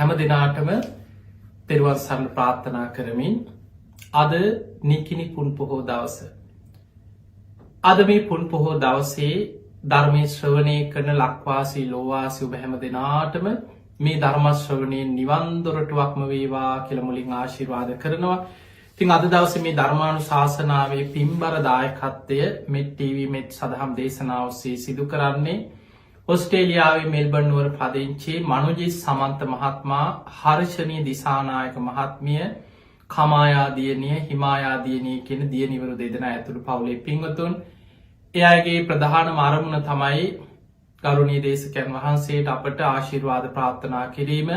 හැම දිනාටම තෙරුවන් සරණ ප්‍රාර්ථනා කරමින් අද නිකිණි පුන් පොහෝ දවස. අද මේ පුන් පොහෝ දවසේ ධර්මයේ ශ්‍රවණය කරන ලක්වාසී ලෝවාසී ඔබ හැම දිනාටම මේ ධර්ම ශ්‍රවණයෙන් නිවන් දොරටුවක්ම වේවා කියලා මුලින් ආශිර්වාද කරනවා. ඉතින් අද දවසේ මේ ධර්මානුශාසනාවේ පින්බර දායකත්වය මෙත් ටීවී මෙත් සදහම් දේශනාව ඔස්සේ සිදු කරන්නේ ඔස්ට්‍රේලියාවේ මෙල්බර්න් නුවර පදිංචි මනුජිත් සමන්ත මහත්මයා, හර්ෂණී දිසානායක මහත්මිය, කමායා දියණිය, හිමායා දියණිය කියන දියණිවරු දෙදෙනා ඇතුළු පවුලේ පින්වතුන්. එයාගේ ප්‍රධානම අරමුණ තමයි ගරුණීය දේශකයන් වහන්සේට අපට ආශිර්වාද ප්‍රාර්ථනා කිරීම,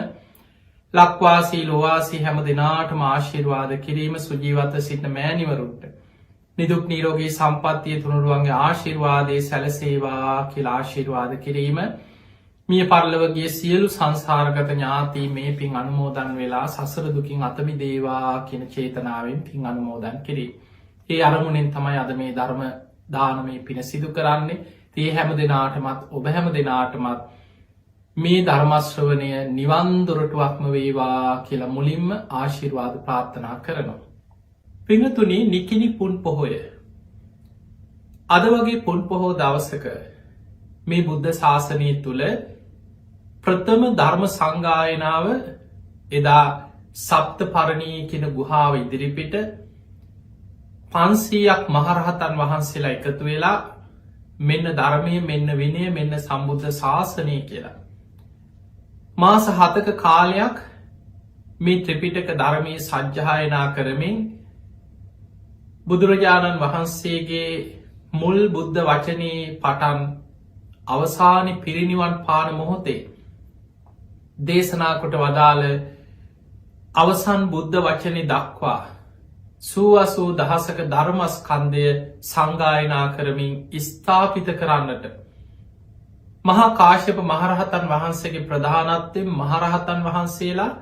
ලක්වාසී ලෝවාසී හැම දිනාටම ආශිර්වාද කිරීම, සුජීවත්ව සිටින මෑණිවරුන්ට නිදුක් නිරෝගී සම්පන්නිය තුනුරුවන්ගේ ආශිර්වාදයේ සැලසේවා කියලා ආශිර්වාද කිරීම, මිය පරලොව ගිය සියලු සංසාරගත ඥාතීන් මේ පින් අනුමෝදන් වෙලා සසර දුකින් අත මිදේවා කියන චේතනාවෙන් පින් අනුමෝදන් කිරීම. ඒ අරමුණෙන් තමයි අද මේ ධර්ම දානමය පින සිදු කරන්නේ. ඒ හැම දිනාටමත් ඔබ හැම දිනාටමත් මේ ධර්ම ශ්‍රවණය නිවන් දොරටුවක්ම වේවා කියලා මුලින්ම ආශිර්වාද ප්‍රාර්ථනා කරනවා. පින්තුනි, නිකිණි පුන් පොහොය. අද වගේ පුන් පොහෝ දවසක මේ බුද්ධ ශාසනය තුල ප්‍රථම ධර්ම සංගායනාව එදා සප්ත පරණී කියන ගුහාව ඉදිරිපිට 500ක් මහරහතන් වහන්සේලා එකතු වෙලා මෙන්න ධර්මය, මෙන්න විනය, මෙන්න සම්බුද්ධ ශාසනය කියලා මාස 7ක කාලයක් මේ ත්‍රිපිටක ධර්මයේ සජ්ජායනා කරමින් බුදුරජාණන් වහන්සේගේ මුල් බුද්ධ වචනේ පටන් අවසාන පිරිනිවන් පාන මොහොතේ දේශනා කොට වදාළ අවසන් බුද්ධ වචනේ දක්වා 80,000ක ධර්මස්කන්ධය සංගායනා කරමින් ස්ථාපිත කරන්නට මහා කාශ්‍යප මහරහතන් වහන්සේගේ ප්‍රධානත්වයෙන් මහරහතන් වහන්සේලා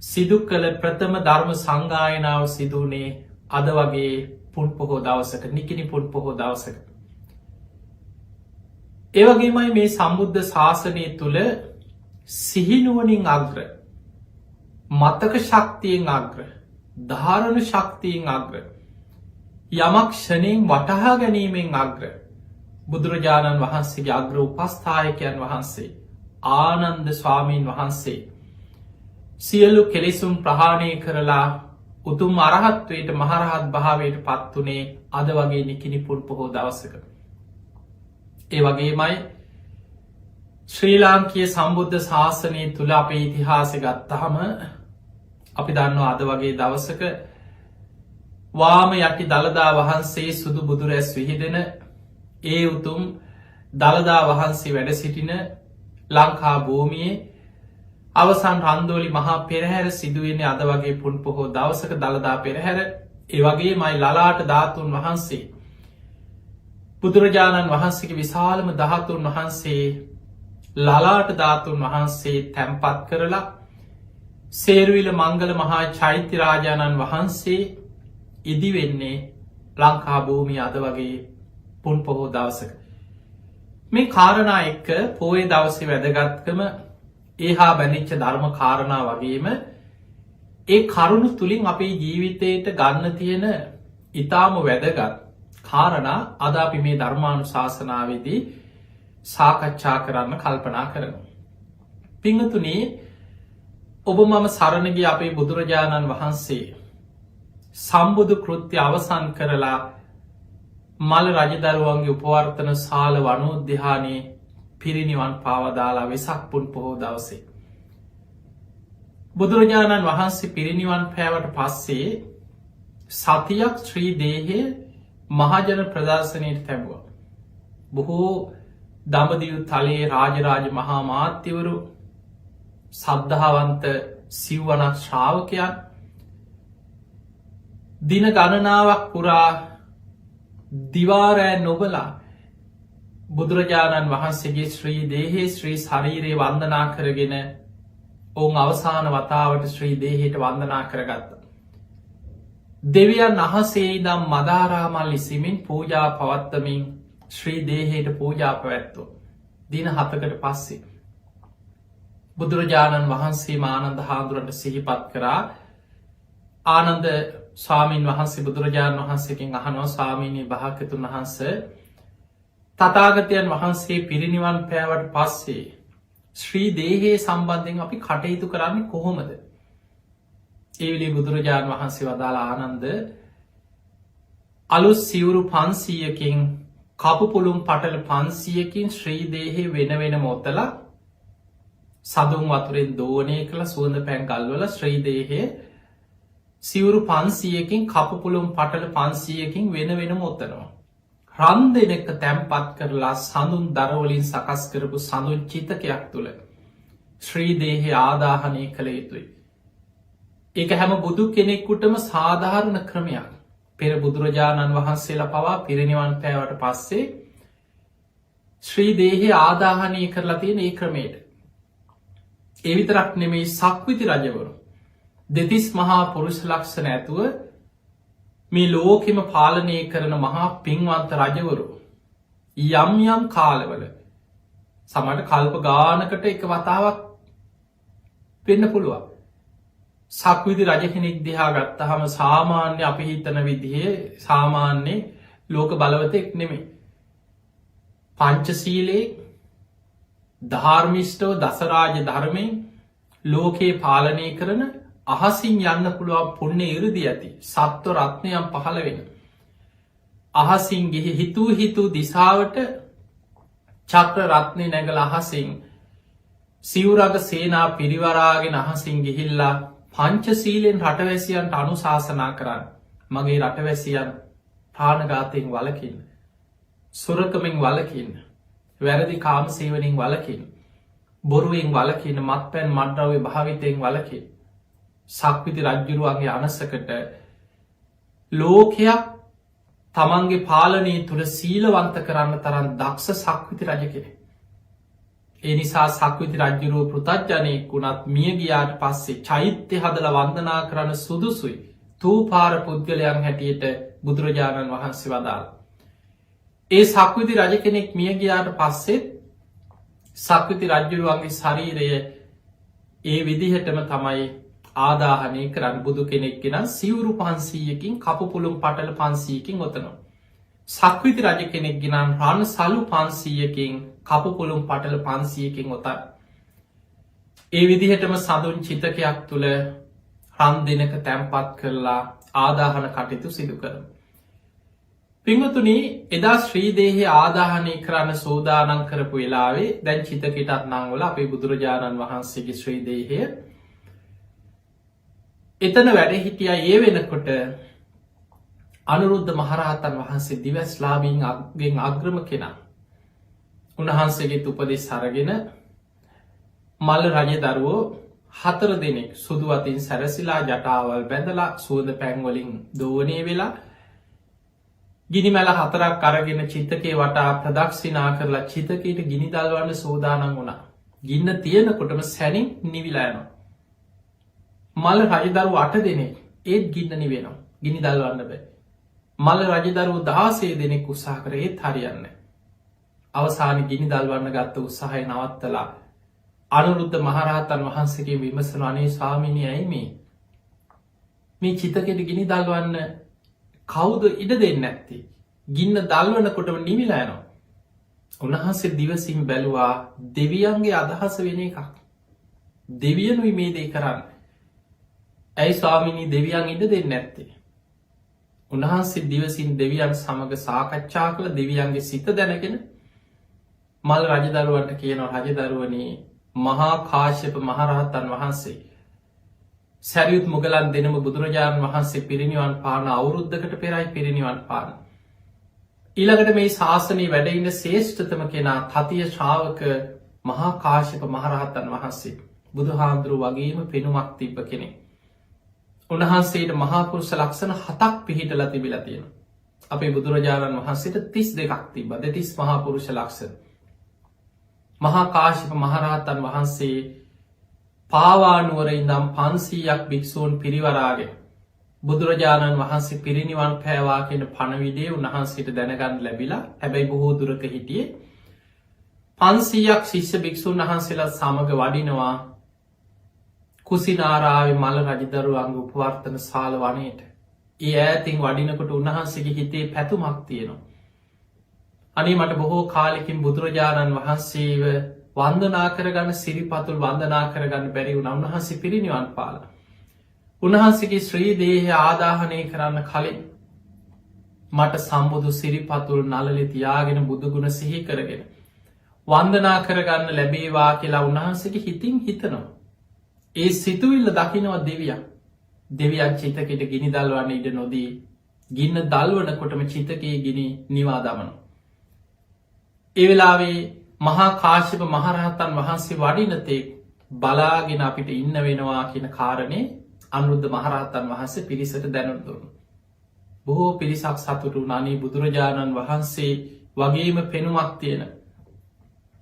සිදු කළ ප්‍රථම ධර්ම සංගායනාව සිදුවනේ අද වගේ පුන් පොහෝ දවසක, නිකිණි පුන් පොහෝ දවසක. ඒවගේමයි මේ සම්බුද්ධ ශාසනය තුළ සිහිනුවනින් අග්‍ර, මතක ශක්තියෙන් අග්‍ර, ධාරණ ශක්තියෙන් අග්‍ර, යමක් ක්ෂණයෙන් වටහා ගැනීමෙන් අග්‍ර බුදුරජාණන් වහන්සේගේ අග්‍ර උපස්ථායකයන් වහන්සේ ආනන්ද ස්වාමීන් වහන්සේ සියලු කෙලෙසුම් ප්‍රහාණය කරලා උතුම් අරහත්වයට, මහරහත් භාවයට පත් වුණේ අද වගේ නිකිණි පුන් පොහෝ දවසක. ඒ වගේමයි ශ්‍රී ලාංකීය සම්බුද්ධ ශාසනය තුළ අපේ ඉතිහාසය ගත්තහම අපි දන්නවා අද වගේ දවසක වාම යටි දළදා වහන්සේ සුදු බුදුරැස් විහිදෙන ඒ උතුම් දළදා වහන්සේ වැඩ සිටින ලංකා භූමියේ අවසන් රන්දෝලි මහා පෙරහැර සිදුවෙන්නේ අද වගේ පුන් පොහෝ දවසක දළදා පෙරහැර. ඒ වගේමයි ලලාට ධාතුන් වහන්සේ, බුදුරජාණන් වහන්සේගේ විශාලම ධාතුන් වහන්සේ ලලාට ධාතුන් වහන්සේ තැන්පත් කරලා සේරුවිල මංගල මහා චෛත්‍ය රාජාණන් වහන්සේ ඉදි වෙන්නේ ලංකා භූමිය අද වගේ පුන් පොහෝ දවසක. මේ කාරණා එක්ක පෝය දවසේ වැදගත්කම ඒහා බැඳිච්ච ධර්ම කාරණා වගේම ඒ කරුණු තුලින් අපේ ජීවිතයට ගන්න තියෙන ඊටාම වැදගත් කාරණා අද අපි මේ ධර්මානුශාසනාවේදී සාකච්ඡා කරන්න කල්පනා කරනවා. පින්වතුනි, ඔබ මම සරණ ගිය අපේ බුදුරජාණන් වහන්සේ සම්බුදු කෘත්‍ය අවසන් කරලා මල් රජදරුවන්ගේ උපවර්තන ශාල වනෝද්‍යානයේ පිරිනිවන් පාවදාලා වෙසක් පුන් පොහෝ දවසේ බුදුරජාණන් වහන්සේ පිරිනිවන් පෑවට පස්සේ සතියක් ශ්‍රී දේහය මහජන ප්‍රදර්ශනයට තැබුවා. බොහෝ දඹදිව තලයේ රාජරාජ මහා මාත්‍යවරු, සද්ධාවන්ත සිව්වනක් ශ්‍රාවකයන් දින ගණනාවක් පුරා දිවාරෑ නොබලා බුදුරජාණන් වහන්සේගේ ශ්‍රී දේහේ ශ්‍රී ශරීරය වන්දනා කරගෙන ඔවුන් අවසාන වතාවට ශ්‍රී දේහයට වන්දනා කරගත්ත. දෙවියන් අහසේ ඉදම් මදාරාමල් ඉසිමින් පූජා පවත්තමින් ශ්‍රී දේහයට පූජා පැවැත්වෝ දින 7කට පස්සේ. බුදුරජාණන් වහන්සේ ආනන්ද හාමුදුරන්ට සිහිපත් කරා. ආනන්ද ස්වාමීන් වහන්සේ බුදුරජාණන් වහන්සේකින් අහනවා ස්වාමීනී භාග්‍යවතුන් වහන්ස තථාගතයන් වහන්සේ පිරිනිවන් පෑවට පස්සේ ශ්‍රී දේහයේ සම්බන්ධයෙන් අපි කටයුතු කරන්නේ කොහොමද? ඒ වෙලේ බුදුරජාණන් වහන්සේ වදාළ ආනන්ද අලුත් සිවුරු 500කින් කපු පුළුම් පටල 500කින් ශ්‍රී දේහේ වෙන වෙනම ඔතලා සදුන් වතුරෙන් දෝණය කළ සුවඳ පැන් ගල්වල ශ්‍රී දේහේ සිවුරු 500කින් කපු පුළුම් පටල 500කින් වෙන වෙනම ඔතනවා. රන් දෙනෙක්ක තැන්පත් කරලා සඳුන් දරවලින් සකස් කරපු සඳුන් චිතකයක් තුළ ශ්‍රී දේහේ ආදාහනය කළ යුතුයි. ඒක හැම බුදු කෙනෙක්කුටම සාධාරණ ක්‍රමයක්. පෙර බුදුරජාණන් වහන්සේලා පවා පිරිනිවන් පෑවට පස්සේ ශ්‍රී දේහේ ආදාහනය කරලා තියෙන ඒ ක්‍රමයට. ඒ විතරක් නෙමෙයි සක්විති රජවරු දෙතිස් මහා පුරුෂ ලක්ෂණ ඇතුව මේ ලෝකෙම පාලනය කරන මහා පින්වන්ත රජවරු යම් යම් කාලවල සමහරට කල්ප ගානකට එක වතාවක් වෙන්න පුළුවන්. සක්විති රජ කෙනෙක් දිහා ගත්තහම සාමාන්‍ය අපි හිතන විදිහේ සාමාන්‍ය ලෝක බලවතෙක් නෙමෙයි. පංචශීලයේ ධාර්මිෂ්ඨව දසරාජ ධර්මයෙන් ලෝකේ පාලනය කරන අහසින් යන්න පුළුවන් පුණ්‍ය ඉරිදි ඇති සත්ව රත්නයන් පහළ වෙන. අහසින් ගිහි හිතූ දිසාවට චක්‍ර රත්නය නැගල අහසින් සිවුරග සේනා පිරිවරාගෙන අහසින් ගිහිල්ලා පංචශීලයෙන් රටවැසියන්ට අනුශාසනා කරන්න. මගේ රටවැසියන් ප්‍රාණඝාතයෙන් වළකින්න, සොරකමින් වළකින්න, වැරදි කාම සේවනයෙන් වළකින්න, බොරුවෙන් වළකින්න, මත්පැන් මත්ද්‍රව්‍ය භාවිතයෙන් වළකින්න. සක්විති රජ්ජුරුවන්ගේ අනසකට ලෝකයක් තමන්ගේ පාලනය තුළ සීලවන්ත කරන්න තරම් දක්ෂ සක්විති රජ කෙනෙක්. ඒ නිසා සක්විති රජ්ජුරුව පෘතජ්ජනයෙක් වුණත් මිය ගියාට පස්සේ චෛත්‍ය හදල වන්දනා කරන්න සුදුසුයි තූපාර පුද්ගලයන් හැටියට බුදුරජාණන් වහන්සේ වදාළ. ඒ සක්විති රජ කෙනෙක් මිය ගියාට පස්සෙත් සක්විති රජ්ජුරුවන්ගේ ශරීරය ඒ විදිහටම තමයි ආදාහනය කරන්න. බුදු කෙනෙක් ගෙන සිවුරු 500කින් කපු පුළුම් පටල 500කින් ඔතනවා. සක්විති රජ කෙනෙක් ගෙනන් රන් සලු 500කින් කපු පුළුම් පටල 500කින් ඔතන්. ඒ විදිහටම සඳුන් චිතකයක් තුළ රන් දෙනක තැන්පත් කරලා ආදාහන කටයුතු සිදු කරන. පිංහතුනි එදා ශ්‍රීදේහේ ආදාහනය කරන්න සෝදානන් කරපු වෙලාවේ දැන් චිතකටත් නංවල අපේ බුදුරජාණන් වහන්සේගේ ශ්‍රීදේහය එතන වැඩ හිටිය ඒ වෙනකොට අනුරුද්ධ මහරහතන් වහන්සේ දිවස්ලාභීන් ගෙන් අග්‍රම කෙනා. උන්වහන්සේගේ උපදෙස් අරගෙන මල්ල රජ දරුවෝ 4 දෙනෙක් සුදු අතින් සැරසිලා ජටාවල් බැඳලා සුවඳ පැන්වලින් දෝවනය වෙලා ගිනි මැල 4ක් අරගෙන චිතකේ වටා ප්‍රදක්ෂිනා කරලා චිතකයට ගිනි දල්වන්න සෝදානම් වුණා. ගින්න තියෙනකොටම සැනින් නිවිලා යනවා. මල්ල රජදරුව 8 දෙනෙක් ඒත් ගින්න නිවෙනවා. ගිනි දල්වන්න බෑ. මල්ල රජදරුව 16 දෙනෙක් උත්සාහ කරේ ඒත් හරියන්නේ. අවසාන ගිනි දල්වන්න ගත්ත උත්සාහය නවත්තලා අනුරුද්ධ මහරහතන් වහන්සේගේ විමසන අනේ ස්වාමීනි ඇයි මේ චිතකෙට ගිනි දල්වන්න කවුද ඉඩ දෙන්නේ නැත්තේ? ගින්න දල්වනකොටම නිවිලා යනවා. උන්වහන්සේ දිවසින් බැලුවා දෙවියන්ගේ අදහස වෙන එකක්. දෙවියනුයි මේ දේ කරන්නේ. ඇයි ස්වාමීනි දෙවියන් ඉඩ දෙන්නේ නැත්තේ? උන්වහන්සේ දිවසින් දෙවියන් සමග සාකච්ඡා කළ දෙවියන්ගේ සිත දැනගෙන මල් රජදරුවන්ට කියනවා රජදරුවනේ මහා කාශ්‍යප මහරහතන් වහන්සේ සැරියුත් මුගලන් දෙනම බුදුරජාණන් වහන්සේ පිරිනිවන් පාන අවුරුද්ධකට පෙරයි පිරිනිවන් පාන. ඊළඟට මේ ශාසනයේ වැඩ ඉන්න ශ්‍රේෂ්ඨතම කෙනා තතිය ශ්‍රාවක මහා කාශ්‍යප මහරහතන් වහන්සේ බුදුහාමුදුරුව වගේම පෙනුමක් තිබ්බ කෙනෙක්. උන්වහන්සේට මහා පුරුෂ ලක්ෂණ 7ක් පිහිටලා තිබිලා තියෙනවා. අපේ බුදුරජාණන් වහන්සේට 32ක් තිබ්බා. දෙතිස් මහා පුරුෂ ලක්ෂණ. මහා කාශ්‍යප මහරහතන් වහන්සේ පාවානුවර ඉඳම් 500ක් භික්ෂූන් පිරිවරාගෙන බුදුරජාණන් වහන්සේ පිරිනිවන් පෑවා කියන පණවිඩේ උන්වහන්සේට දැනගන්න ලැබිලා. හැබැයි බොහෝ දුරක හිටියේ 500ක් ශිෂ්‍ය භික්ෂුන් වහන්සේලා සමග වඩිනවා කුසිනාරාවේ මල රජදරුවන්ගේ උපවර්තන ශාල වනයේට. ඒ ඈතින් වඩිනකොට උන්වහන්සේගේ හිතේ පැතුමක් තියෙනවා. අනේ මට බොහෝ කාලෙකින් බුදුරජාණන් වහන්සේව වන්දනා කරගන්න සිරිපතුල් වන්දනා කරගන්න බැරි වුණා. උන්වහන්සේ පිරිනිවන් පාලා. උන්වහන්සේගේ ශ්‍රී දේහය ආදාහනය කරන්න කලින් මට සම්බුදු සිරිපතුල් නළලේ තියාගෙන බුදුගුණ සිහි කරගෙන වන්දනා කරගන්න ලැබේවා කියලා උන්වහන්සේගේ හිතින් හිතනවා. ඒ සිතුවිල්ල දකිනවා දෙවියන්. දෙවියන් චිතකයට ගිනි දල්වන්න ඉඩ නොදී ගින්න දල්වනකොටම චිතකයේ ගිනි නිවා දමනවා. ඒ වෙලාවේ මහා කාශ්‍යප මහරහතන් වහන්සේ වඩිනතෙක් බලාගෙන අපිට ඉන්න වෙනවා කියන කාරණේ අනුරුද්ධ මහරහතන් වහන්සේ පිරිසට දැනුම් දුන්නා. බොහෝ පිරිසක් සතුටු වුණා. අනේ බුදුරජාණන් වහන්සේ වගේම පෙනුමක් තියෙන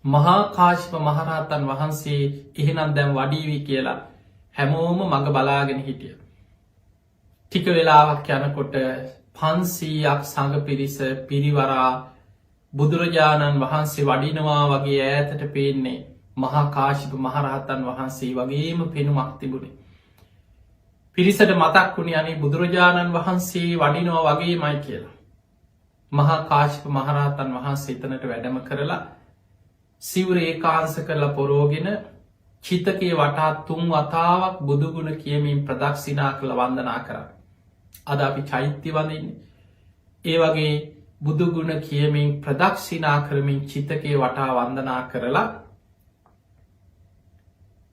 මහා කාශ්‍යප මහරහතන් වහන්සේ එහෙනම් දැන් වඩීවි කියලා හැමෝම මඟ බලාගෙන හිටිය. ටික වෙලාවක් යනකොට 500ක් සංඝ පිරිස පිරිවරා බුදුරජාණන් වහන්සේ වඩිනවා වගේ ඈතට පේන්නේ මහා කාශ්‍යප මහරහතන් වහන්සේ වගේම පෙනුමක් තිබුණේ. පිරිසට මතක් වුණේ අනේ බුදුරජාණන් වහන්සේ වඩිනවා වගේමයි කියලා. මහා කාශ්‍යප මහරහතන් වහන්සේ එතනට වැඩම කරලා සිවුර ඒකාංශ කරලා පොරෝගෙන චිතකයේ වටා 3 වතාවක් බුදුගුණ කියමින් ප්‍රදක්ෂිනා කළ වන්දනා කරා. අද අපි චෛත්‍ය වඳින්නේ. ඒ වගේ බුදුගුණ කියමින් ප්‍රදක්ෂිනා කරමින් චිතකයේ වටා වන්දනා කරලා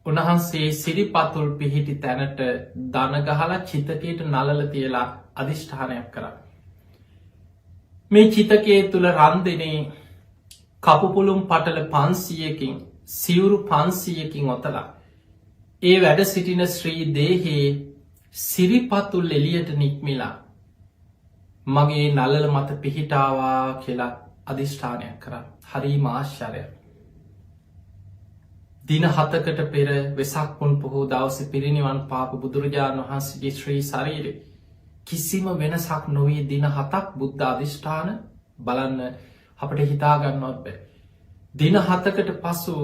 උන්වහන්සේ සිරිපතුල් පිහිටි තැනට දන ගහලා චිතකයට නළල තියලා අධිෂ්ඨානයක් කරා. මේ චිතකයේ තුල රන්දෙනේ කපුපුළුම් පටල 500කින් සිවුරු 500කින් ඔතලා ඒ වැඩ සිටින ශ්‍රී දේහයේ සිරිපතුල් එළියට නික්මිලා මගේ නළල මත පිහිටාවා කියලා අධිෂ්ඨානයක් කරා. හරිම ආශ්චර්යයක්. දින 7කට පෙර වෙසක් පුන් පොහෝ දවසේ පිරිනිවන් පාපු බුදුරජාණන් වහන්සේගේ ශ්‍රී ශරීරේ කිසිම වෙනසක් නොවී දින 7ක් බුද්ධ අධිෂ්ඨාන බලන්න අපට හිතා ගන්නවත් බැහැ. දින 7කට පසු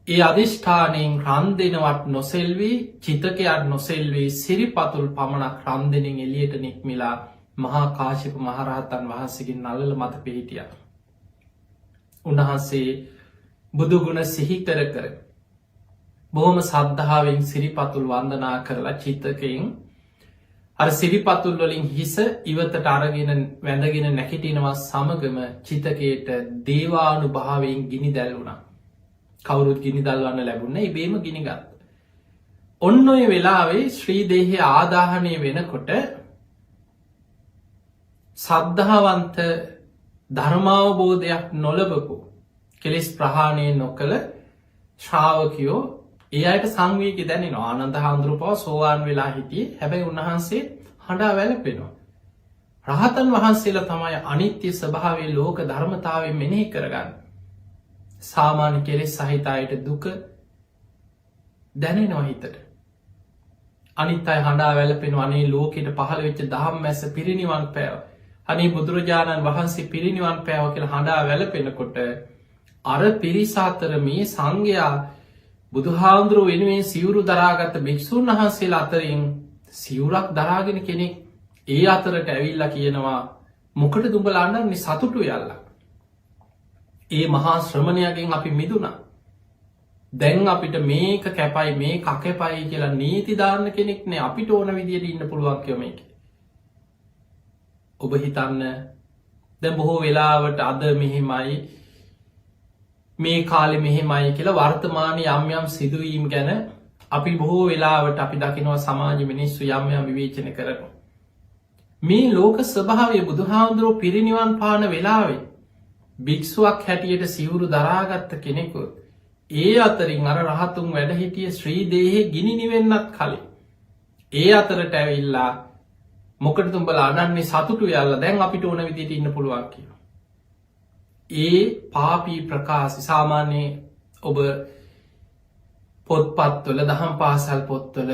ඒ අධිෂ්ඨානයෙන් රන් දෙනවත් නොසෙල්වී චිතකයක් නොසෙල්වී සිරිපතුල් පමණක් රන් දෙනින් එළියට නික්මිලා මහා කාශ්‍යප මහරහතන් වහන්සේගේ නළල මත පිහිටියා. උන්වහන්සේ බුදුගුණ සිහි කර කර බොහොම සද්ධාවෙන් සිරිපතුල් වන්දනා කරලා චිතකයෙන් අර සිරිපතුල් වලින් හිස ඉවතට අරගෙන වැඳගෙන නැගිටිනවා සමගම චිතකයට දේවානුභාවයෙන් ගිනි දැල්වුණා. කවුරුත් ගිනි දල්වන්න ලැබුණේ නැහැ. ඉබේම ගිනි ගත්තා. ඔන්න ඔය වෙලාවේ ශ්‍රී දේහය ආදාහනය වෙනකොට සද්ධාවන්ත ධර්මාවබෝධයක් නොලබපු කෙලෙස් ප්‍රහාණය නොකළ ශ්‍රාවකයෝ ඒ අයට සංවේගය දැනෙනවා. ආනන්ද හාමුදුරුවෝ සෝවාන් වෙලා හිටියේ. හැබැයි උන්වහන්සේ හඬා වැළපෙනවා. රහතන් වහන්සේලා තමයි අනිත්‍ය ස්වභාවයේ ලෝක ධර්මතාවය මෙනෙහි කරගන්නේ. සාමාන්‍ය කෙලෙස් සහිත අයට දුක දැනෙනවා හිතට. අනිත් අය හඬා වැළපෙනවා. අනේ ලෝකෙට පහළ වෙච්ච දහම් මැස පිරිනිවන් පෑවා. අනේ බුදුරජාණන් වහන්සේ පිරිනිවන් පෑවා කියලා හඬා වැළපෙනකොට අර පිරිස අතර මේ සංඝයා බුදුහාමුදුරුවෝ වෙනුවෙන් සිවුරු දරාගත්ත භික්ෂුන් වහන්සේලා අතරින් සිවුරක් දරාගෙන කෙනෙක් ඒ අතරට ඇවිල්ලා කියනවා මොකටද උඹලා අඬන්නේ සතුටු යල්ලා. ඒ මහා ශ්‍රමණයාගෙන් අපි මිදුණා. දැන් අපිට මේක කැපයි මේක අකැපයි කියලා නීති දාන්න කෙනෙක් නෑ. අපිට ඕන විදියට ඉන්න පුළුවන් කියෝ මේකේ. ඔබ හිතන්න දැන් බොහෝ වෙලාවට අද මෙහෙමයි මේ කාලෙ මෙහෙමයි කියලා වර්තමානයේ යම් යම් සිදුවීම් ගැන අපි බොහෝ වෙලාවට අපි දකිනවා සමාජ මිනිස්සු යම් යම් විවේචන කරනවා. මේ ලෝක ස්වභාවය බුදුහාමුදුරුවෝ පිරිනිවන් පාන වෙලාවේ භික්ෂුවක් හැටියට සිවුරු දරාගත්ත කෙනෙකුත් ඒ අතරින් අර රහතුන් වැඩ හිටිය ශ්‍රී දේහේ ගිනි නිවෙන්නත් කලින් ඒ අතරට ඇවිල්ලා මොකටද උඹලා අනන්නේ සතුටු යල්ලා දැන් අපිට ඕන විදිහට ඉන්න පුළුවන් කියලා. ඒ පාපී ප්‍රකාශ සාමාන්‍ය ඔබ පොත්පත්වල දහම් පාසල් පොත්වල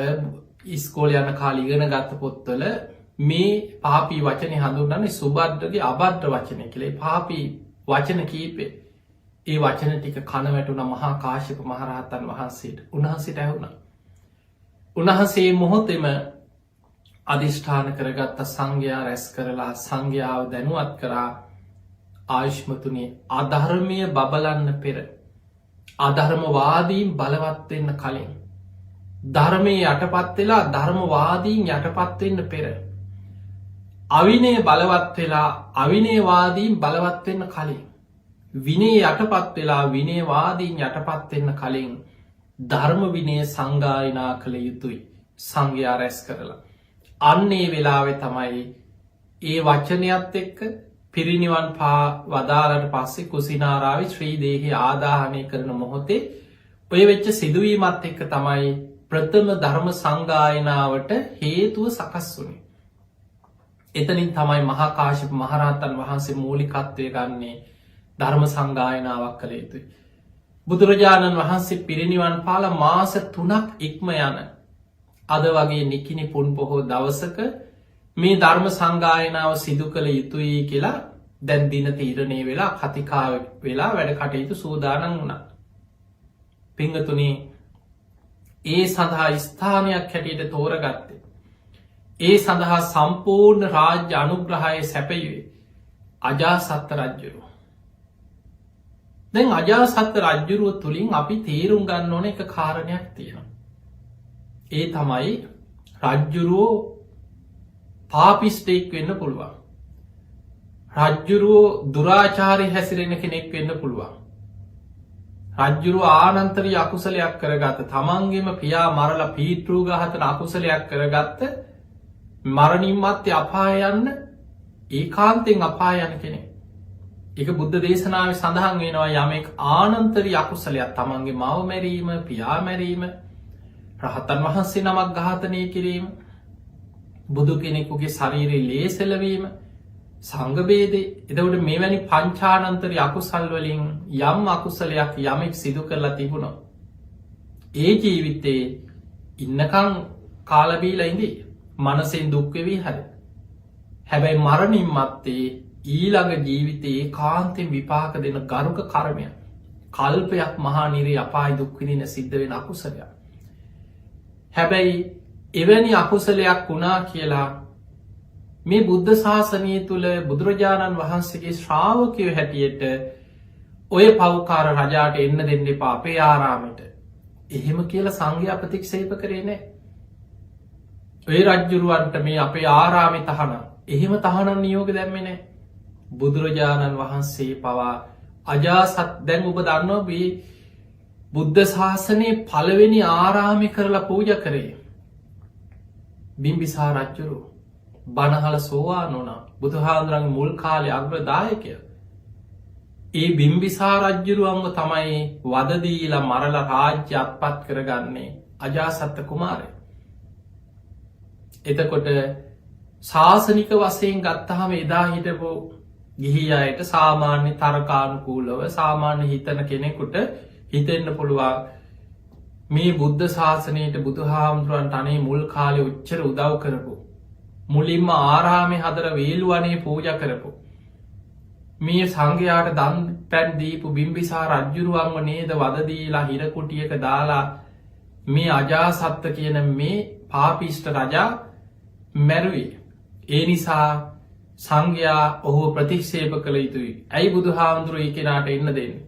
ඉස්කෝල යන කාලේ ඉගෙන ගත්ත පොත්වල මේ පාපී වචනේ හඳුන්වන්නේ සුබද්දගේ අබද්ද වචනය කියලා. ඒ පාපී වචන කීපේ ඒ වචන ටික කන වැටුණ මහා කාශ්‍යප මහරහතන් වහන්සේට. උන්වහන්සේට ඇහුණා. උන්වහන්සේ මොහොතෙම අධිෂ්ඨාන කරගත්ත සංඝයා රැස් කරලා සංඝයාව දැනුවත් කරා ආයුෂ්මතුනි අධර්මය බබලන්න පෙර අධර්මවාදීන් බලවත් වෙන්න කලින් ධර්මයේ යටපත් වෙලා ධර්මවාදීන් යටපත් වෙන්න පෙර අවිනය බලවත් වෙලා අවිනයවාදීන් බලවත් වෙන්න කලින් විනය යටපත් වෙලා විනයවාදීන් යටපත් වෙන්න කලින් ධර්ම විනය සංගායනා කළ යුතුයි සංඝයා රැස් කරලා. අන්නේ වෙලාවේ තමයි ඒ වචනයත් එක්ක පිරිනිවන් පා වදාරට පස්සේ කුසිනාරාවේ ශ්‍රී දේහය ආදාහනය කරන මොහොතේ ඔය වෙච්ච සිදුවීමත් එක්ක තමයි ප්‍රථම ධර්ම සංගායනාවට හේතුව සකස් වුණේ. එතනින් තමයි මහා කාශ්‍යප මහරහතන් වහන්සේ මූලිකත්වය ගන්නේ ධර්ම සංගායනාවක් කළ යුතුයි. බුදුරජාණන් වහන්සේ පිරිනිවන් පාල මාස 3ක් ඉක්ම යන අද වගේ නිකිනි පුන් පොහෝ දවසක මේ ධර්ම සංගායනාව සිදු කළ යුතුයි කියලා දැන් දින තීරණය වෙලා කතිකා වෙලා වැඩ කටයුතු සූදානම් වුණා. පිංගතුනි ඒ සඳහා ස්ථානයක් හැටියට තෝරගත්තේ. ඒ සඳහා සම්පූර්ණ රාජ්‍ය අනුග්‍රහය සැපයුවේ අජාසත්ත රජ්ජුරුව. දැන් අජාසත්ත රජ්ජුරුව තුළින් අපි තේරුම් ගන්න ඕන එක කාරණයක් තියෙනවා. ඒ තමයි රජ්ජුරුවෝ පාපිස්ටේක් වෙන්න පුළුවන්. රජ්ජුරුවෝ දුරාචාරය හැසිරෙන කෙනෙක් වෙන්න පුළුවන්. රජ්ජුරුව ආනන්තරී අකුසලයක් කරගත්ත තමන්ගේම පියා මරල පීටරූ ගහතන අකුසලයක් කරගත්ත මරණින්මත්ය අපායන්න ඒ කාන්තෙන් අපායන කෙනෙ. එක බුද්ධ දේශනාව සඳහන් වෙනවා යමෙක් ආනන්තරී අකුසලයක් තමන්ගේ මව මැරීම පියා මැරීම රහතන් වහන්සේ නමක් ඝාතනය කිරීම බුදු කෙනෙකුගේ ශරීරයේ ලේසෙලවීම සංඝභේදේ එතකොට මෙවැනි පංචානන්තරී අකුසල් වලින් යම් අකුසලයක් යමෙක් සිදු කරලා තිබුණා ඒ ජීවිතේ ඉන්නකම් කාලා බීලා ඉඳී මනසෙන් දුක් වෙවි හරි. හැබැයි මරණින් මත්තේ ඊළඟ ජීවිතයේ කාන්තෙන් විපාක දෙන ගරුක කර්මය කල්පයක් මහා නිරේ අපාය දුක් විඳින සිද්ධ වෙන අකුසලයක්. හැබැයි එවැනි අකුසලයක් වුණා කියලා මේ බුද්ධ ශාසනය තුළ බුදුරජාණන් වහන්සේගේ ශ්‍රාවකයෝ හැටියට ඔය පව්කාර රජාට එන්න දෙන්න එපා අපේ ආරාමයට එහෙම කියලා සංඝයා ප්‍රතික්ෂේප කරේ නෑ. ඔය රජ්ජුරුවන්ට මේ අපේ ආරාමේ තහනම් එහෙම තහනම් නියෝග දැම්මේ නෑ. බුදුරජාණන් වහන්සේ පවා අජාසත් දැන් ඔබ දන්නවා මේ බුද්ධ ශාසනයේ පළවෙනි ආරාමය කරලා පූජ කරේ බිම්බිසාර රජ්ජුරුවෝ. බණහල සෝවාන් වුණා. බුදුහාමුදුරන්ගේ මුල් කාලේ අග්‍රදායකය. ඒ බිම්බිසාර රජ්ජුරුවන්ව තමයි වද දීලා මරලා රාජ්‍ය අත්පත් කරගන්නේ අජාසත්ත කුමාරයා. එතකොට ශාසනික වශයෙන් ගත්තහම එදා හිටපු ගිහි අයට සාමාන්‍ය තර්කානුකූලව සාමාන්‍ය හිතන කෙනෙකුට හිතෙන්න පුළුවන් මේ බුද්ධ ශාසනයට බුදුහාමුදුරන්ට අනේ මුල් කාලේ උච්චර උදව් කරපු මුලින්ම ආරාමේ හදර වේළුවනේ පූජ කරපු මේ සංඝයාට දන් පැන් දීපු බිම්බිසාර රජ්ජුරුවන්ව නේද වද දීලා හිරකුටියක දාලා මේ අජාසත්ත කියන මේ පාපිෂ්ඨ රජා මැරුවේ. ඒ නිසා සංඝයා ඔහු ප්‍රතික්ෂේප කළ යුතුයි. ඇයි බුදුහාමුදුරුවෝ ඒ කෙනාට එන්න දෙන්නේ?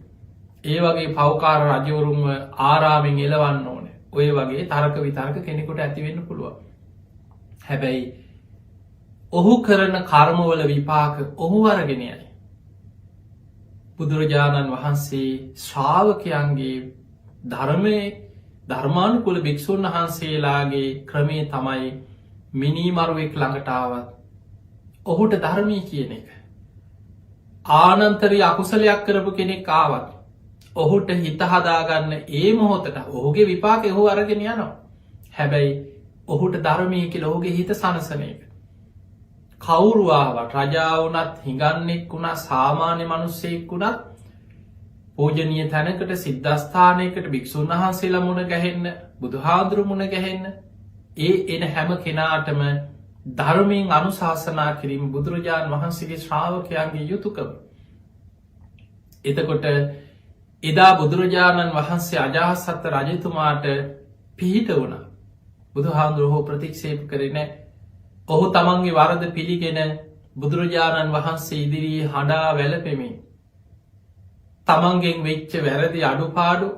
ඒ වගේ පව්කාර රජවරුන්ව ආරාමෙන් එලවන්න ඕන. ඔය වගේ තර්ක විතර්ක කෙනෙකුට ඇතිවෙන්න පුළුවන්. හැබැයි ඔහු කරන කර්මවල විපාක ඔහු අරගෙනයයි. බුදුරජාණන් වහන්සේ ශ්‍රාවකයන්ගේ ධර්මානුකුල භික්ෂූන් වහන්සේලාගේ ක්‍රමේ තමයි මිනීමරුවෙක් ළඟටාවත් ඔහුට ධර්මී කියන එක. ආනන්තරී අකුසලයක් කරපු කෙනෙක් ආවත් ඔහුට හිත හදාගන්න ඒ මොහොතට ඔහුගේ විපාක ඔහු අරගෙන යනවා. හැබැයි ඔහුට ධර්මය කියල ඔහුගේ හිත සනසන එක. කවුරුවාවට රජාවනත් හිඟන්නෙක් වුණා සාමාන්‍ය මනුස්සයෙක් වුණත් පූජනීය තැනකට සිද්ධස්ථානයකට භික්‍ෂූන් වහන්සේලා මුණ ගැහෙන්න බුදුහාදුරු මුණ ගැහෙන්න ඒ එන හැම කෙනාටම ධර්මයෙන් අනුශාසනා කිරීම බුදුරජාණන් වහන්සේගේ ශ්‍රාවකයන්ගේ යුතුකම. එතකොට එදා බුදුරජාණන් වහන්සේ අජාසත්ත රජතුමාට පිහිට වුණ බුදුහාමුදුරුවෝ ප්‍රතික්ෂේප කරන ඔහු තමන්ගේ වරද පිළිගෙන බුදුරජාණන් වහන්සේ ඉදිරියේ හඬා වැළපෙමින් තමන්ගෙන් වෙච්ච වැරදි අඩුපාඩු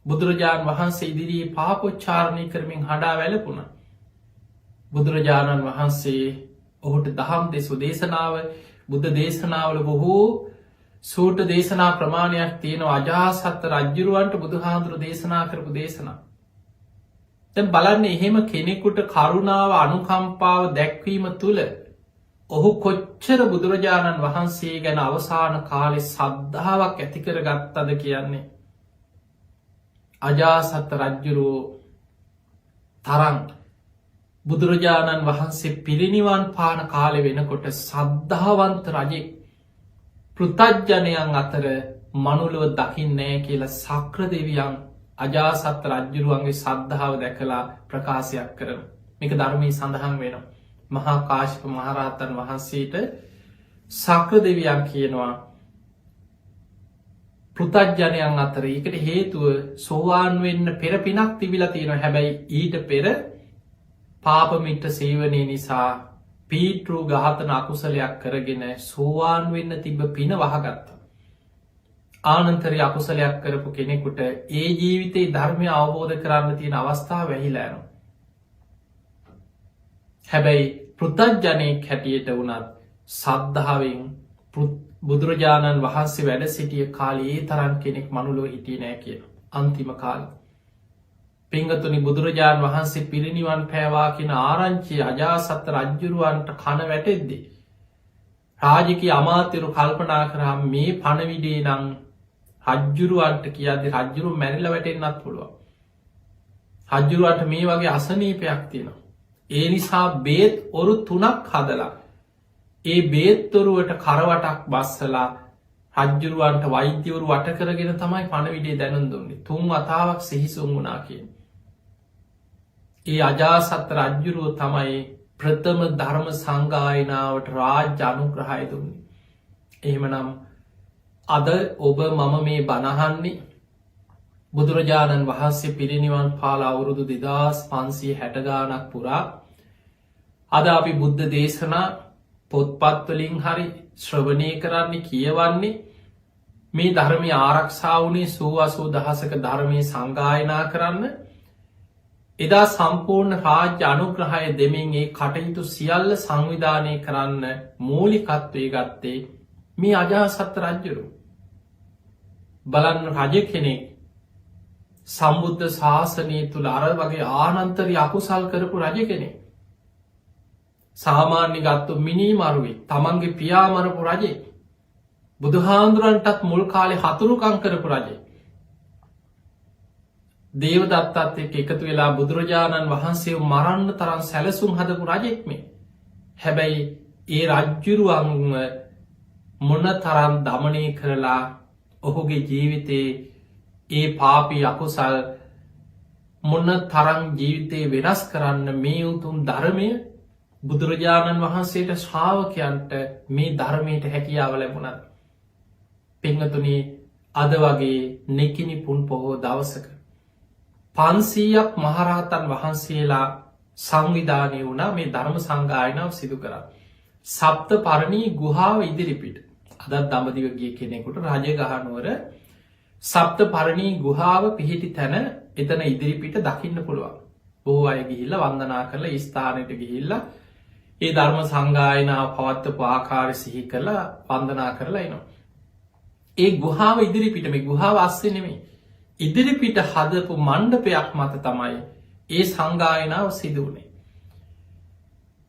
බුදුරජාණන් වහන්සේ ඉදිරියේ පාපොච්චාරණය කරමින් හඬා වැළපුණ බුදුරජාණන් වහන්සේ ඔහුට දහම් දෙසු දේශනාව බුද්ධ දේශනාවල බොහෝ සූට දේශනා ප්‍රමාණයක් තියෙන අජාසත්ත රජ්ජුරුවන්ට බුදුහාමුදුරු දේශනා කරපු දේශනා. දැන් බලන්න එහෙම කෙනෙකුට කරුණාව අනුකම්පාව දැක්වීම තුළ ඔහු කොච්චර බුදුරජාණන් වහන්සේ ගැන අවසාන කාලෙ සද්ධාවක් ඇතිකර ගත්තද කියන්නේ. අජාසත්ත රජ්ජුරුවෝ තරන් බුදුරජාණන් වහන්සේ පිරිනිවන් පාන කාලෙ වෙනකොට සද්ධාවන්ත රජෙක් පෘතජ්ජනයන් අතර මනුලව දකින්නෑ කියල සක්‍ර දෙවියන් අජාසත්ත රජ්ජුරුවන්ගේ සද්ධාව දැකලා ප්‍රකාශයක් කරන මේක ධර්මී සඳහන් වෙනවා. මහා කාශ්‍යප මහරහතන් වහන්සේට සක්‍ර දෙවියන් කියනවා පෘතජ්ජනයන් අතර ඒකට හේතුව සෝවාන් වෙන්න පෙර පිනක් තිබිලා තියෙනවා. හැබැයි ඊට පෙර පාපමිට්ට සේවනය නිසා පීටරු ගාතන අකුසලයක් කරගෙන සෝවාන් වෙන්න තිබ පින වහගත්ත. ආනන්තරය අකුසලයක් කරපු කෙනෙකුට ඒ ජීවිතයේ ධර්මය අවබෝධ කරන්න තියෙන අවස්ථාව වැහිලෑනු. හැබැයි පෘතජ්ජනයෙක් හැටියට වුණත් සද්ධාවෙන් බුදුරජාණන් වහන්සේ වැඩ සිටිය කාලේ ඒ තරන් කෙනෙක් මනුලොව හිටිය නෑ කිය අන්තිම කාල. පිංගතුනි බුදුරජාණන් වහන්සේ පිරිනිවන් පෑවා කියෙන ආරංචි අජාසත්ත රජ්ජුරුවන්ට කන වැටෙද්දේ. රාජික අමාතරු කල්පනා කරම් මේ පණවිඩේ නං රජ්ජුරුවන්ට කියද රජ්ජුරු මැරිල වැටෙන්න්නත් පුළුව. රජ්ජුරුවට මේ වගේ අසනීපයක් තියෙනවා. ඒ නිසා බේත් ඔරු 3ක් හදලා ඒ බේත්තොරුවට කරවටක් බස්සලා රජ්ජුරුවන්ට වෛද්‍යවරු වට කරගෙන තමයි පණවිඩේ දැනුම් දුන්නේ 3 වතාවක් සිහිසුන් වුණා කියෙන්. ඒ අජාසත්ත රජ්ජුරුව තමයි ප්‍රථම ධර්ම සංගායනාවට රාජ්‍ය අනුග්‍රහය දුන්නේ. එහෙමනම් අද ඔබ මම මේ බණහන්නේ බුදුරජාණන් වහන්සේ පිරිනිවන් පාලා අවුරුදු 2560 ගානක් පුරා අද අපි බුද්ධ දේශනා පොත්පත්වලින් හරි ශ්‍රවණය කරන්නේ කියවන්නේ මේ ධර්මය ආරක්ෂා වුණේ 80,000ක ධර්මය සංගායනා කරන්න එදා සම්පූර්ණ රාජ්‍ය අනුග්‍රහය දෙමින් ඒ කටයුතු සියල්ල සංවිධානය කරන්න මූලිකත්වය ගත්තේ මේ අජාසත්ත රජ්ජුරු. බලන්න රජ කෙනෙක් සම්බුද්ධ ශාසනය තුළ අර වගේ ආනන්තරය අකුසල් කරපු රජ කෙනෙක්. සාමාන්‍ය ගත්තු මිනී මරුවේ තමන්ගේ පියාමරපු රජේ බුදුහාන්දුරන්ටත් මුල් කාලෙ හතුරුකං කරපු රජේ. දේවදත්තත් එක්ක එකතු වෙලා බුදුරජාණන් වහන්සේ මරන්න තරම් සැලසුම් හදපු රජෙක් මේ. හැබැයි ඒ රජ්ජුරුවන්ම මොන තරම් දමනය කරලා ඔහුගේ ජීවිතයේ ඒ පාපී අකුසල් මොන තරම් ජීවිතය වෙනස් කරන්න මේ උතුම් ධර්මය බුදුරජාණන් වහන්සේට ශ්‍රාවකයන්ට මේ ධර්මයට හැකියාව ලැබුණත්. පිංහතුනි අද වගේ නෙකිනි පුන් පොහෝ දවසක 500ක් මහරහතන් වහන්සේලා සංවිධානය වුණා මේ ධර්ම සංගායනාව සිදු කර. සප්ත පරණී ගුහාව ඉදිරිපිට අදත් දඹදිව ගිය කෙනෙකුට රජ ගහනුවර සප්ත පරණී ගුහාව පිහිටි තැන එතන ඉදිරිපිට දකින්න පුළුවන්. බොහෝ අය ගිහිල්ල වන්දනා කරලා ස්ථානයට ගිහිල්ල ඒ ධර්ම සංගායනාව පවත්වපු ආකාරය සිහි කරලා වන්දනා කරලා එනවා. ඒ ගුහාව ඉදිරිපිට මේ ගුහාව අස්සේ නෙමේ ඉදිරිපිට හදපු මණ්ඩපයක් මත තමයි ඒ සංගායනාව සිදුවනේ.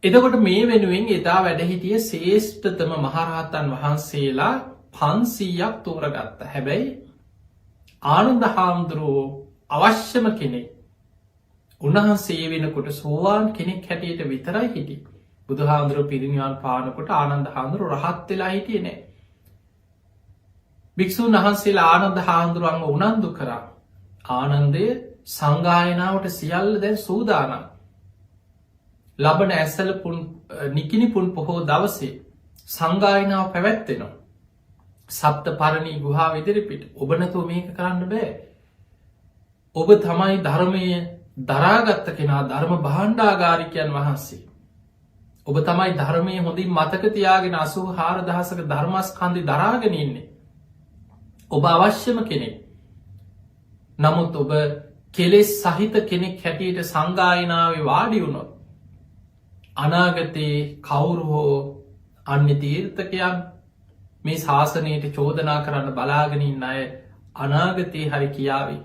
එතකොට මේ වෙනුවෙන් එදා වැඩහිටිය ශේෂ්ඨතම මහරහතන් වහන්සේලා 500ක් තෝරගත්ත. හැබැයි ආනන්ද හාමුදුරුවෝ අවශ්‍යම කෙනෙක් උන්වහන්සේ වෙනකොට සෝවාන් කෙනෙක් හැටියට විතරයි හිටි. බුදුහාමුදුරුවෝ පිරිනිවන් පානකොට ආනන්ද හාමුදුරුවෝ රහත් වෙලා හිටියේ නෑ. භික්ෂූන් වහන්සේලා ආනන්ද හාමුදුරුවන්ව උනන්දු කරා. ආනන්දය සංගායනාවට සියල්ල දැන් සූදානම්. ලබන ඇසල නිකිනිපුන් පොහෝ දවසේ සංගායනාව පැවැත්වෙනවා. සප්ත පරණී ගුහාව ඉදිරිපිට. ඔබ නැතුව මේක කරන්න බෑ. ඔබ තමයි ධර්මය දරාගත්ත කෙනා, ධර්ම භාණ්ඩාගාරිකයන් වහන්සේ. ඔබ තමයි ධර්මය හොඳින් මතක තියාගෙන 84,000ක ධර්මස්කන්ධය දරාගෙන ඉන්නේ. ඔබ අවශ්‍යම කෙනෙක්. නමුත් ඔබ කෙලෙස් සහිත කෙනෙක් හැටියට සංගායනාවේ වාඩි වුණොත් අනාගතයේ කවුරු හෝ අන්‍ය තීර්ථකයන් මේ ශාසනයට චෝදනා කරන්න බලාගෙන ඉන්න අය අනාගතයේ හරි කියාවි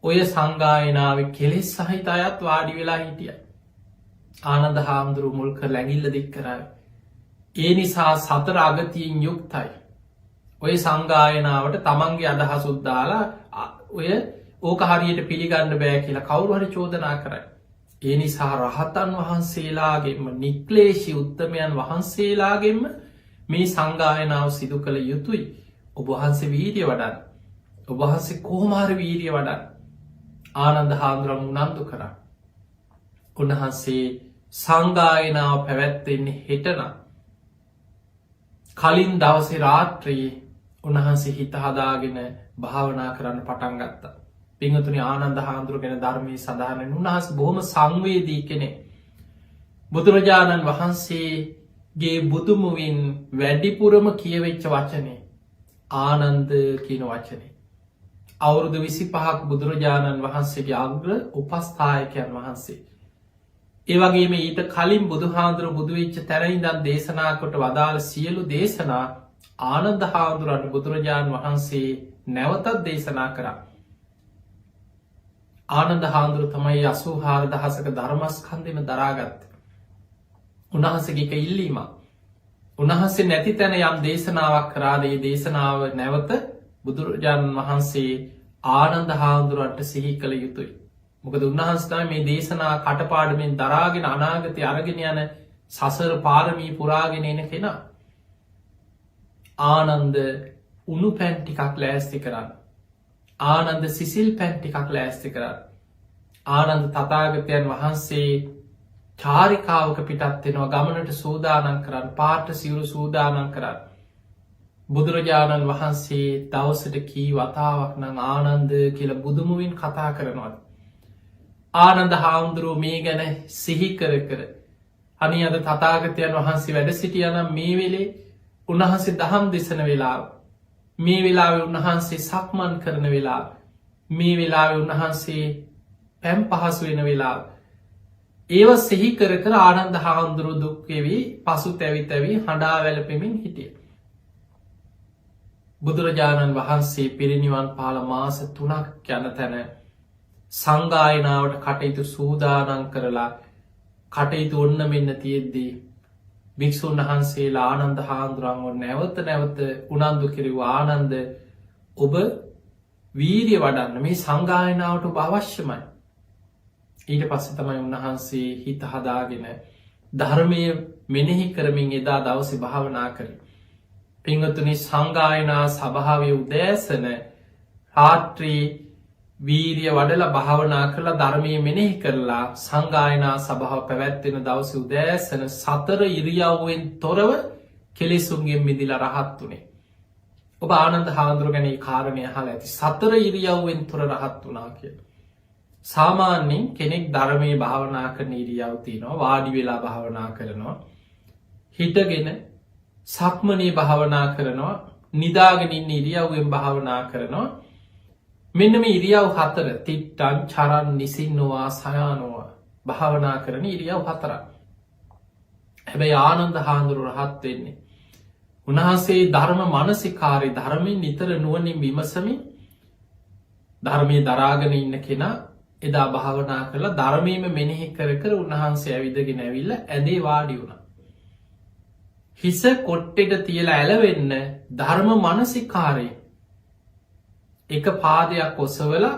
ඔය සංගායනාවේ කෙලෙස් සහිත අයත් වාඩි වෙලා හිටිය. ආනන්ද හාමුදුරුවෝ මුල් කර ඇඟිල්ල දික් කරාවි. ඒ නිසා සතර අගතියෙන් යුක්තයි. ඔය සංගායනාවට තමන්ගේ අදහසුත් දාලා ඔය ඕක හරියට පිළිගන්න බෑ කියලා කවුරු හරි චෝදනා කරයි. ඒ නිසා රහතන් වහන්සේලාගෙන්ම නික්ලේශී උත්තමයන් වහන්සේලාගෙන්ම මේ සංගායනාව සිදු කළ යුතුයි. ඔබ වහන්සේ වීර්ය වඩන්න. ඔබ වහන්සේ කොහොම හරි වීර්ය වඩන්න. ආනන්ද හාමුදුරුවෝ උනන්දු කරා. උන්වහන්සේ සංගායනාව පැවැත්වෙන්නේ හෙටනම්. කලින් දවසේ රාත්‍රියේ උන්වහන්සේ හිත හදාගෙන භාවනා කරන්න පටන් ගත්තා. පින්වතුනි, ආනන්ද හාමුදුරුවෝ ගැන ධර්මයේ සඳහන් උන්වහන්සේ බොහොම සංවේදී කෙනෙක්. බුදුරජාණන් වහන්සේගේ බුදුමුවින් වැඩිපුරම කියවෙච්ච වචනේ ආනන්ද කියන වචනේ. අවුරුදු 25ක් බුදුරජාණන් වහන්සේගේ අග්‍ර උපස්ථායකයන් වහන්සේ. ඒ වගේම ඊට කලින් බුදුහාමුදුරුවෝ බුදු වෙච්ච තැන ඉඳන් දේශනා කොට වදාළ සියලු දේශනා ආනන්ද හාමුදුරුවන්ට බුදුරජාණන් වහන්සේ නැවතත් දේශනා කරා. ආනන්ද හාමුදුරුවෝ තමයි 84,000ක ධර්මස්කන්ධෙම දරාගත්තේ. උන්වහන්සේගේ එක ඉල්ලීමක්. උන්වහන්සේ නැති තැන යම් දේශනාවක් කරාද ඒ දේශනාව නැවත බුදුරජාණන් වහන්සේ ආනන්ද හාමුදුරුවන්ට සිහි කළ යුතුයි. මොකද උන්වහන්සේ තමයි මේ දේශනා කටපාඩමින් දරාගෙන අනාගතේ අරගෙන යන සසර පාරමී පුරාගෙන එන කෙනා. ආනන්ද උණු පැන් ටිකක් ලෑස්ති කරන්න. ආනන්ද සිසිල් පැන් ටිකක් ලෑස්ති කරන්න. ආනන්ද තථාගතයන් වහන්සේ චාරිකාවක පිටත් වෙනවා, ගමනට සූදානම් කරන්න, පාට සිවුරු සූදානම් කරන්න. බුදුරජාණන් වහන්සේ දවසට කී වතාවක් නම් ආනන්ද කියලා බුදුමුවින් කතා කරනවාද? ආනන්ද හාමුදුරුවෝ මේ ගැන සිහි කර කර අනේ අද තථාගතයන් වහන්සේ වැඩ සිටියානම් මේ වෙලේ උන්වහන්සේ දහම් දෙසන වෙලාව, මේ වෙලාවේ උන්වහන්සේ සක්මන් කරන වෙලාව, මේ වෙලාවේ උන්වහන්සේ පැම් පහසු වෙන වෙලාව, ඒව සිහි කර කර ආනන්ද හාමුදුරුවෝ දුක් වෙවි පසු තැවි තැවි හඬා වැළපෙමින් හිටියේ. බුදුරජාණන් වහන්සේ පිරිනිවන් පාල මාස 3ක් යන තැන සංගායනාවට කටයුතු සූදානම් කරලා කටයුතු ඔන්න මෙන්න තියෙද්දී භික්ෂුන් වහන්සේලා ආනන්ද හාමුදුරුවන්ව නැවත නැවත උනන්දු කෙරෙව්වා. ආනන්ද, ඔබ වීර්ය වඩන්න, මේ සංගායනාවට ඔබ අවශ්‍යමයි. ඊට පස්සේ තමයි උන්වහන්සේ හිත හදාගෙන ධර්මය මෙනෙහි කරමින් එදා දවසේ භාවනා කරේ. පින්වතුනි, සංගායනා සභාවේ උදෑසන රාත්‍රී වීර්ය වඩලා භාවනා කරලා ධර්මය මෙනෙහි කරලා සංගායනා සභාව පැවැත්වෙන දවසේ උදෑසන 4 ඉරියව්වෙන් තොරව කෙලෙසුන්ගෙන් මිදිලා රහත් වුණේ. ඔබ ආනන්ද හාමුදුරුවෝ ගැන මේ කාරණය අහලා ඇති. 4 ඉරියව්වෙන් තොර රහත් වුණා කියලා. සාමාන්‍යයෙන් කෙනෙක් ධර්මයේ භාවනා කරන ඉරියව් තියෙනවා. වාඩි වෙලා භාවනා කරනවා, හිටගෙන සක්මනේ භාවනා කරනවා, නිදාගෙන ඉන්න ඉරියව්වෙන් භාවනා කරනවා. මෙන්න මේ ඉරියව් 4 තිට්ටන් චරන් නිසින්නවා සයානවා භාවනා කරන ඉරියව් 4. හැබැයි ආනන්ද හාමුදුරුවෝ රහත් වෙන්නේ උන්වහන්සේ ධර්ම මානසිකාරය, ධර්මයෙන් නිතර නුවණින් විමසමින් ධර්මයේ දරාගෙන ඉන්න කෙනා එදා භාවනා කරලා ධර්මයේම මෙනෙහි කර කර උන්වහන්සේ ඇවිදගෙන ඇවිල්ලා ඇදේ වාඩි වුණා. හිස කොට්ටෙට තියලා ඇලවෙන්න ධර්ම මානසිකාරය එක පාදයක් ඔසවලා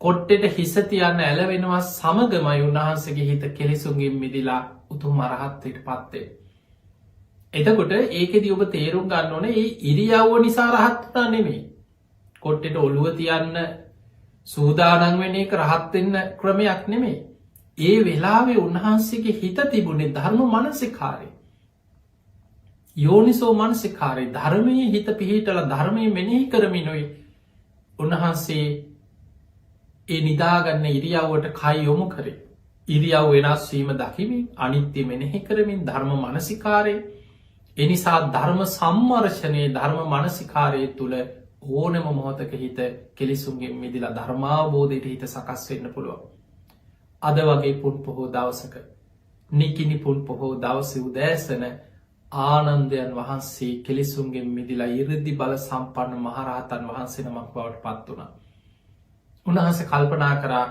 කොට්ටෙට හිස තියන්න ඇලවෙනවා සමගමයි උන්වහන්සේගේ හිත කෙලෙසුන්ගෙන් මිදිලා උතුම් අරහත්ත්වයට පත් වෙන්නේ. එතකොට ඒකෙදි ඔබ තේරුම් ගන්න ඕනේ මේ ඉරියව්ව නිසා රහත් වුණා නෙමෙයි. කොට්ටෙට ඔළුව තියන්න සූදානම් වෙන එක රහත් වෙන්න ක්‍රමයක් නෙමෙයි. ඒ වෙලාවේ උන්වහන්සේගේ හිත තිබුණේ ධර්ම මානසිකාරය. යෝනිසෝ මනසිකාරය ධර්මයේ හිත පිහිටල ධර්මය මෙනෙහි කරමිනොයි උන්වහන්සේ ඒ නිදාගන්න ඉරියව්වට කයි යොමු කරේ. ඉරියව් වෙනස්වීම දකිමින් අනිත්‍ය මෙනෙහි කරමින් ධර්ම මනසිකාරය එනිසා ධර්ම සම්මර්ශනය ධර්ම මනසිකාරය තුළ ඕනම මොහොතක හිත කෙලිසුන්ගේ මිදිලා ධර්මාබෝධයට හිත සකස් වෙන්න පුළුවන්. අද වගේ පුන් පොහෝ දවසක නිකිනි පුන් පොහෝ දවස උදෑසන ආනන්දයන් වහන්සේ කෙලිසුන්ගේ මිදිලා ඉරදි බල සම්පන්න මහරහතන් වහන්සේ නමක් බවට පත් වුණා. උන්වහන්සේ කල්පනා කරා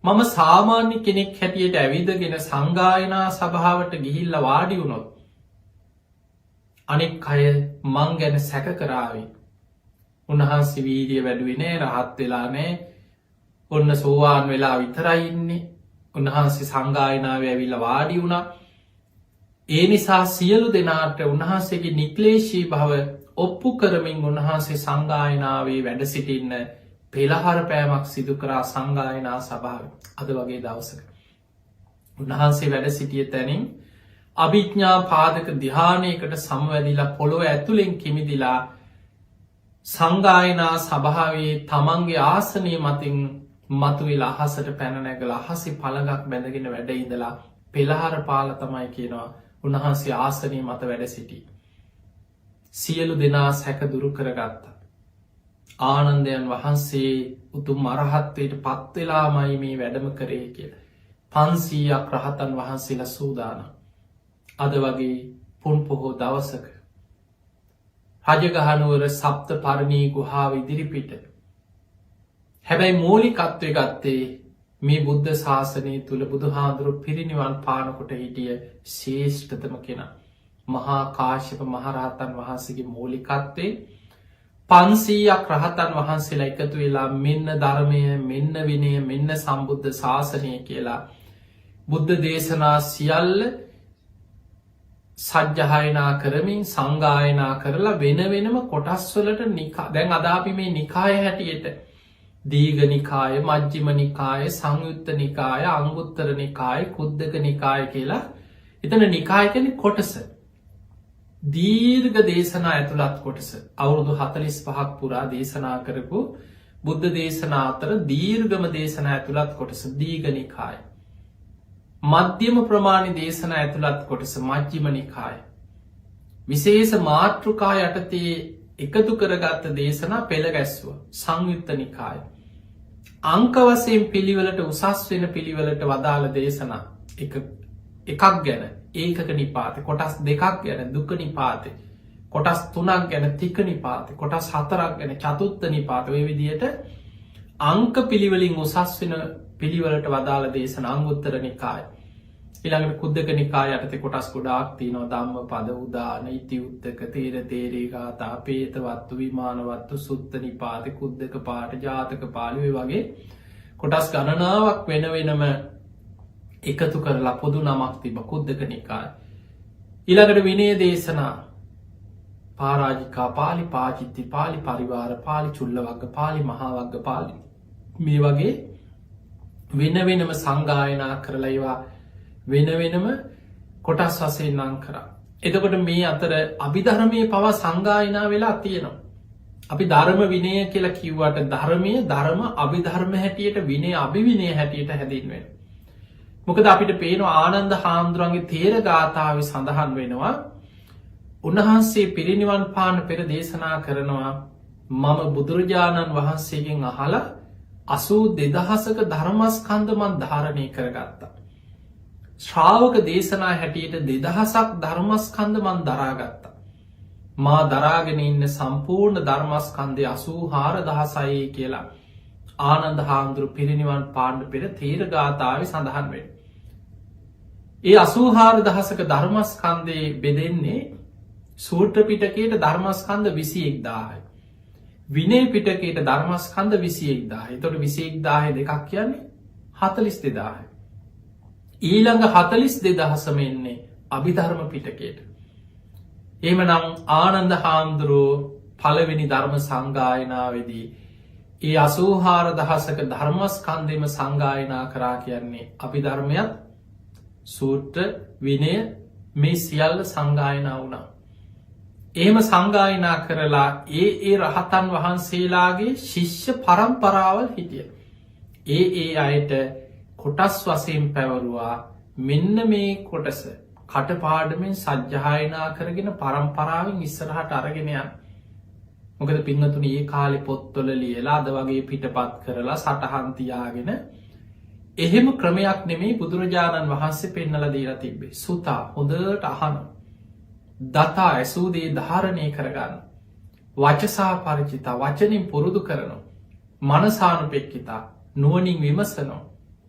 මම සාමාන්‍ය කෙනෙක් හැටියට ඇවිදගෙන සංගායනා සභාවට ගිහිල්ල වාඩි වුණොත් අනෙක් අය මං ගැන සැක කරාවේ. උන්වහන්සේ වීරිය වැඩුවනේ රහත් වෙලා නෑ ඔන්න සෝවාන් වෙලා විතරයින්නේ. උන්වහන්සේ සංගායනාව ඇවිල්ල වාඩි වුණා. ඒ නිසා සියලු දෙනාට උන්වහන්සේගේ නික්ලේශී භව ඔප්පු කරමින් උන්වහන්සේ සංගායනාවේ වැඩ සිටින්න පෙළහර පෑමක් සිදු කරා සංගායනා සභාව. අද වගේ දවසක උන්වහන්සේ වැඩ සිටිය තැනින් අභිඥා පාදක ධ්‍යානයකට සමවැදිලා පොළොව ඇතුළෙන් කිමිදිලා සංගායනා සභාවේ තමන්ගේ ආසනය මතින් මතුවෙල අහසට පැනනැගල අහසි පළගක් බැඳගෙන වැඩ ඉඳලා පෙළහර පාල තමයි කියනවා උන්වහන්සේ ආසනය මත වැඩ සිටි. සියලු දෙනා සැක දුරු කරගත්ත. ආනන්දයන් වහන්සේ උතුම් මරහත්වයට පත්වෙලාමයි මේ වැඩම කරේ කිය. 500ක් රහතන් වහන්සේලා සූදාන. අද වගේ පුන් පොහෝ දවසක රජගහනුවර සප්ත පරණී ගුහාව ඉදිරිපිට හැබැයි මූලිකත්වය ගත්තේ මේ බුද්ධ ශාසනය තුළ බුදු හාදුරු පිරිනිවන් පානකොට හිටිය ශේෂ්ඨතම කෙන මහා කාශ්‍යප මහරහතන් වහන්සේගේ මූලිකත්වේ 500ක් රහතන් වහන්සේලා එකතු වෙලා මෙන්න ධර්මය මෙන්න විනය මෙන්න සම්බුද්ධ ශාසනය කියලා බුද්ධ දේශනා සියල්ල සජ්්‍යහයනා කරමින් සංගායනා කරලා වෙන වෙනම කොටස්වලට දැන් අදාපි මේ නිකාය හැටියට දීග නිකාය මජ්ජිම නිකාය සංයුත්ත නිකාය අංගුත්තර නිකාය කුද්දක නිකාය කියලා එතන නිකායකන කොටස දීර්ඝ දේශනා ඇතුළත් කොටස අවුරුදු 45ක් පුරා දේශනා කරපු බුද්ධ දේශනා අතර දීර්ඝම දේශනා ඇතුළත් කොටස දීග නිකාය මධ්‍යම ප්‍රමාණි දේශනා ඇතුළත් කොටස මජ්ජිම නිකාය විශේෂ මාතෘකා යටතේ එකතු කරගත්ත දේශනා පෙළ ගැස්ව සංයුත්ත නිකාය අංක වසයෙන් පිළිවෙලට උසස් වෙන පිළිවෙලට වදාළ දේශනා එකක් ගැන ඒකක නිපාත කොටස් දෙකක් ගැන දුක නිපාත කොටස් 3ක් ගැන තික නිපාත කොටස් 4ක් ගැන චතුත්ත නිපාත ඔය විදියට අංක පිළිවලින් උසස් වෙන පිළිවෙලට වදාළ දේශන අංගුත්තර නිකාය ඊළඟට කුද්දක නිකාය යටතේ කොටස් ගොඩාක් තියෙනවා ධම්ම පද උදාන ඉති උත්තක තේර තේරේ ගාථා පේතවත්තු විමානවත්තු සුත්ත නිපාත කුද්දක පාඨ ජාතක පාළි වගේ කොටස් ගණනාවක් වෙන වෙනම එකතු කරලා පොදු නමක් තිබ කුද්දක නිකාය ඊළඟට විනය දේශනා පාරාජිකා පාලි පාචිත්ති පාලි පරිවාර පාලි චුල්ලවග්ග පාලි මහාවග්ග පාලි මේ වගේ වෙන වෙනම සංගායනා කරලා ඒවා වෙන වෙනම කොටස් වශයෙන් නම් කරා. එතකොට මේ අතර අභිධර්මයේ පවා සංගායනා වෙලා තියෙනවා. අපි ධර්ම විනය කියලා කිව්වට ධර්මයේ ධර්ම අභිධර්ම හැටියට විනය අභිවිනය හැටියට හැදින්වෙනවා. මොකද අපිට පේනවා ආනන්ද හාමුදුරන්ගේ තේර ගාථාවේ සඳහන් වෙනවා උන්වහන්සේ පිරිනිවන් පාන පෙර දේශනා කරනවා මම බුදුරජාණන් වහන්සේගෙන් අහලා 82000ක ධර්මස්කන්ධ මන් ධාරණය කරගත්තා. ශ්‍රාවක දේශනා හැටියට 2000ක් ධර්මස්කන්ධ මන් දරාගත්තා. මා දරාගෙන ඉන්න සම්පූර්ණ ධර්මස්කන්ධය 84000යි කියලා ආනන්ද හාමුදුරු පිරිනිවන් පාන්න පෙර තේර ගාථාවේ සඳහන් වෙනවා. ඒ 84000ක ධර්මස්කන්ධයේ බෙදෙන්නේ සූත්‍ර පිටකයට ධර්මස්කන්ධ 21000යි. විනය පිටකයට ධර්මස්කන්ධ 21000යි. එතකොට 21000 දෙකක් කියන්නේ 42000යි. ඊළඟ 42000ම එන්නේ අභිධර්ම පිටකයට. එහෙමනම් ආනන්ද හාමුදුරුවෝ පළවෙනි ධර්ම සංගායනාවේදී ඒ 84000ක ධර්මස්කන්ධෙම සංගායනා කරා කියන්නේ අභිධර්මයත් සූත්‍ර විනය මේ සියල්ල සංගායනා වුණා. එහෙම සංගායනා කරලා ඒ රහතන් වහන්සේලාගේ ශිෂ්‍ය පරම්පරාවල් හිටිය. ඒ අයට කොටස් වශයෙන් පැවරුවා මෙන්න මේ කොටස කටපාඩමෙන් සජ්්‍යායනා කරගෙන පරම්පරාවෙන් ඉස්සරහට අරගෙනයන්. මොකද පිංහතුන ඒ කාලෙ පොත්වල ලියලා අද වගේ පිටපත් කරලා සටහන්තියාගෙන එහෙම ක්‍රමයක් නෙමේ බුදුරජාණන් වහන්සේ පෙන්නල දීලා තිබ්බේ. සුතා හොඳට අහන දතා ඇසූදේ ධාරණය කරගන්න. වචසා පරිචිතා වචනින් පුරුදු කරනු. මනසානු පෙක්කිතා නුවනින් විමසනෝ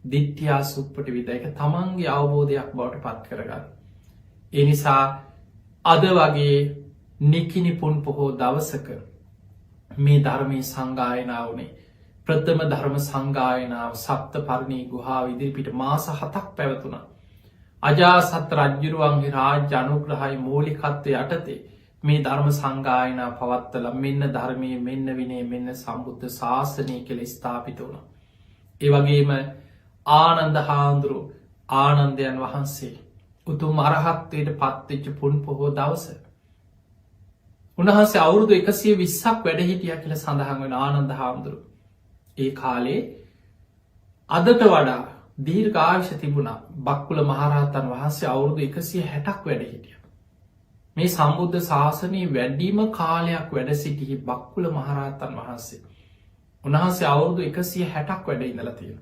දිට්්‍යයා සුප්පට විදයක තමන්ගේ අවබෝධයක් බවට පත් කරගන්න. එනිසා අද වගේ නිකිනිපුන් පොහෝ දවසක මේ ධර්මය සංගායනාවනේ ප්‍රථම ධර්ම සංගායනාව සප්ත පරණී ගුහා ඉදිරිපිට මාස 7ක් පැවතුන. අජාසත් රජ්ජුරුවන්ගේ රාජ්‍ය අනුග්‍රහයි මූලිකත්වය යටතේ මේ ධර්ම සංගායනා පවත්තල මෙන්න ධර්මය මෙන්න විනේ මෙන්න සම්බුද්ධ ශාසනය කෙළ ස්ථාපිත වුණ. ඒවගේම ආනන්ද හාන්දුරු ආනන්දයන් වහන්සේ උතුම් අරහත්වයට පත්වෙච්ච පුන් පොහෝ දවස. උන්වහන්සේ අවුරුදු 120ක් වැඩ හිටිය කියල සඳහන් වෙන ආනන්ද හාමුදුරු. ඒ කාලේ අදට වඩා දීර්ඝායුෂ තිබුණා. බක්කුල මහරහතන් වහන්සේ අවුරුදු 160ක් වැඩ හිටිය. මේ සම්බුද්ධ ශාසනයේ වැඩිම කාලයක් වැඩ සිටිහි බක්කුල මහරහතන් වහන්සේ. උන්වහන්සේ අවුරුදු 160ක් වැඩ ඉඳලා තියෙන.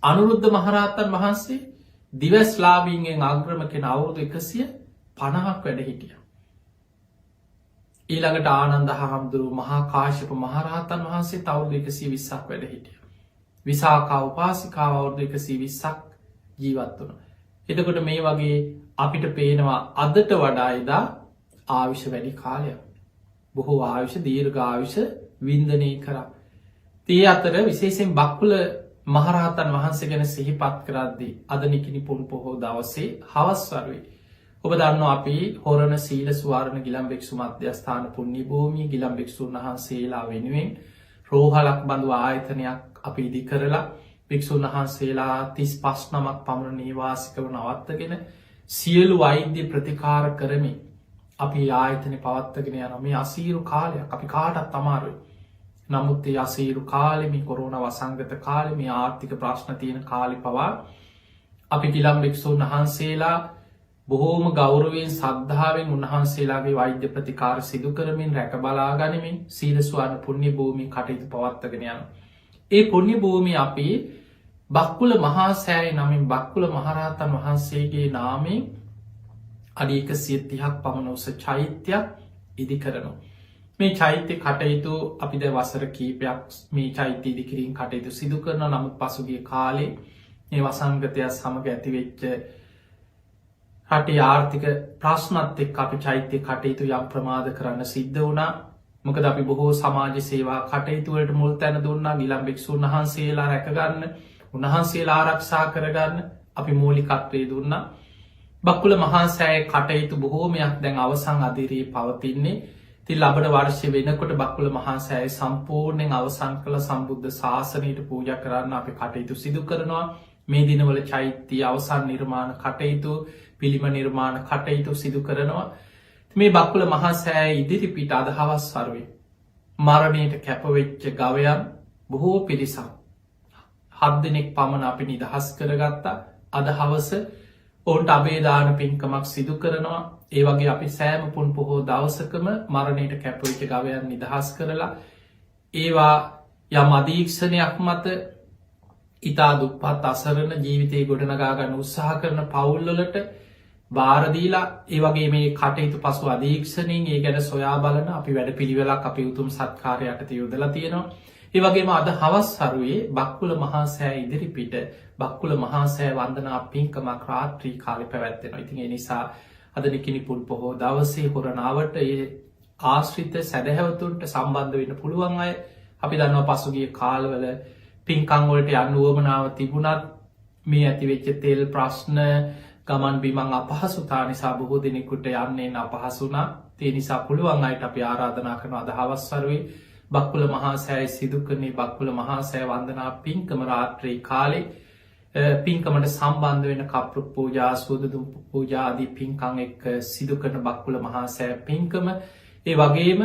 අනුරුද්ධ මහරහතන් වහන්සේ දිවස්ලාභීන්ගෙන් අග්‍රම කෙන අවුරුදු 150ක් වැඩ හිටිය. ඊළඟට ආනන්ද හාමුදුරු මහා කාශ්‍යප මහරහතන් වහන්සේ අවුරුදු 120ක් වැඩ හිටිය. විසාකා උපාසිකාව අවුරුදු 120ක් ජීවත් වුණ. එතකොට මේ වගේ අපිට පේනවා අදට වඩා එදා ආවිෂ වැඩි කාලයක්. බොහෝ ආවිෂ දීර්ඝාවිෂ වින්දනය කරා. තිය අතර විශේෂෙන් බක්කුල මහරහතන් වහන්සේ ගැන සිහිපත් කරද්දී අද නිකිනි පුන් පොහෝ දවසේ හවස් වරුවේ ඔබ දන්න අපි හොරණ සීල ස්වාරණ ගිලම් භික්ෂු මධ්‍යස්ථාන පුුණ්‍ය භූමිය ගිලම් භික්ෂූන් වහන්සේලා වෙනුවෙන් රෝහලක් බඳු ආයතනයක් අපි ඉදි කරලා භික්ෂූන් වහන්සේලා 35 නමක් පමණ නීවාසිකව නවත්තගෙන සියලු වෛද්‍ය ප්‍රතිකාර කරමින් අපි ආයතන පවත්තගෙන යන මේ අසීරු කාලයක් අපි කාටත් අමාරුයි. නමුත් ඒ අසීරු කාලෙමි කොරුණ වසංගත කාලෙම ආර්ථික ප්‍රශ්න තියෙන කාලි පවා අපි ගිලම් භික්ෂූන් වහන්සේලා බොහෝම ගෞරවයෙන් සද්ධාවෙන් උන්වහන්සේලාගේ වෛද්‍ය ප්‍රතිකාර සිදු කරමින් රැක බලා ගනිමින් සීලස්වාන පුුණ්‍ය භූමි කටයුතු පවත්තගෙන යන. ඒ පුුණ්‍ය භූමි අපි බක්කුල මහාසෑය නමින් බක්කුල මහරහතන් වහන්සේගේ නාමේ අඩි 130ක් පමණ උස චෛත්‍යයක් ඉදි කරනවා. මේ චෛත්‍ය කටයුතු අපි ද වසර කීපයක් මේ චෛත්‍ය ඉදිකිරීම කටයුතු සිදු කරන නමුත් පසුගිය කාලේ මේ වසංගතයක් සමඟ ඇතිවෙච්ච රටේ ආර්ථික ප්‍රශ්නත් එක් අපි චෛත්‍ය කටයුතු යම් ප්‍රමාද කරන්න සිද්ධ වුණා. මොකද අපි බොහෝ සමාජ සේවා කටයුතුවලට මුල් තැන දුන්නා. ගිලම් භික්ෂූන් වහන්සේලා රැකගන්න උන්වහන්සේලා ආරක්ෂා කරගන්න අපි මූලිකත්වයේ දුන්නා. බක්කුල මහාසෑය කටයුතු බොහෝමයක් දැන් අවසං අදිරී පවතින්නේ. ති ලබන වර්ෂය වෙනකොට බක්කුල මහන්සෑය සම්පූර්ණයෙන් අවසන් කළ සම්බුද්ධ ශාසනයට පූජ කරන්න අපි කටයුතු සිදු කරනවා. මේ දිනවල චෛත්‍ය අවසන් නිර්මාණ කටයුතු පිළිම නිර්මාණ කටයුතු සිදු කරනවා. මේ බක්කුල මහාසෑය ඉදිරිපිට අදහවස් වරුවේ මරණයට කැපවෙච්ච ගවයන් බොහෝ පිරිසක් 7 දෙනෙක් පමණ අපි නිදහස් කරගත්තා. අද හවස ඔවුන්ට අබේදාන පින්කමක් සිදු කරනවා. ඒ වගේ අපි සෑම පුන් පොහෝ දවසකම මරණයට කැපවිච්ච ගවයන් නිදහස් කරලා ඒවා යම් අධීක්ෂණයක් මත ඉතා දුප්පත් අසරණ ජීවිතය ගොඩනගාගන්න උත්සාහ කරන පවුල්ලලට බාරදීලා ඒ වගේ මේ කටයුතු පසු අධීක්ෂණයෙන් ඒ ගැන සොයා බලන අපි වැඩ පිළිවෙලක් අපි උතුම් සත්කාරයට යොදලා තියෙනවා. ඒ වගේම අද හවස් හරුවේ බක්කුල මහාසෑය ඉදිරිපිට බක්කුල මහාසෑය වන්දනා පින්කමක් රාත්‍රී කාලේ පැවැත්වෙනවා. ඉතින් ඒ නිසා අද නිකිනි පුන් පොහෝ දවසේ හොරනාවට ඒ ආශ්‍රිත සැදැහැවතුන්ට සම්බන්ධ වෙන්න පුළුවන් අය අපි දන්නවා පසුගිය කාලවල පින්කම් වලට යන්න උවමනාව තිබුණත් මේ ඇතිවෙච්ච තෙල් ප්‍රශ්න ගමන් බිමන් අපහසුතා නිසා බොහෝ දෙනෙකුට යන්නේ අපහසුනා. ඒ නිසා පුළුවන් අයට අපි ආරාධනා කරන අද හවස් වරුවේ බක්කුල මහාසෑය සිදු කරන්නේ බක්කුල මහාසෑය වන්දනා පින්කම රාත්‍රී කාලේ පින්කමට සම්බන්ධ වෙන කප්පු පූජා සූදදුම් පූජා ආදී පින්කම් එක්ක සිදු කරන බක්කුල මහා සෑය පින්කම ඒ වගේම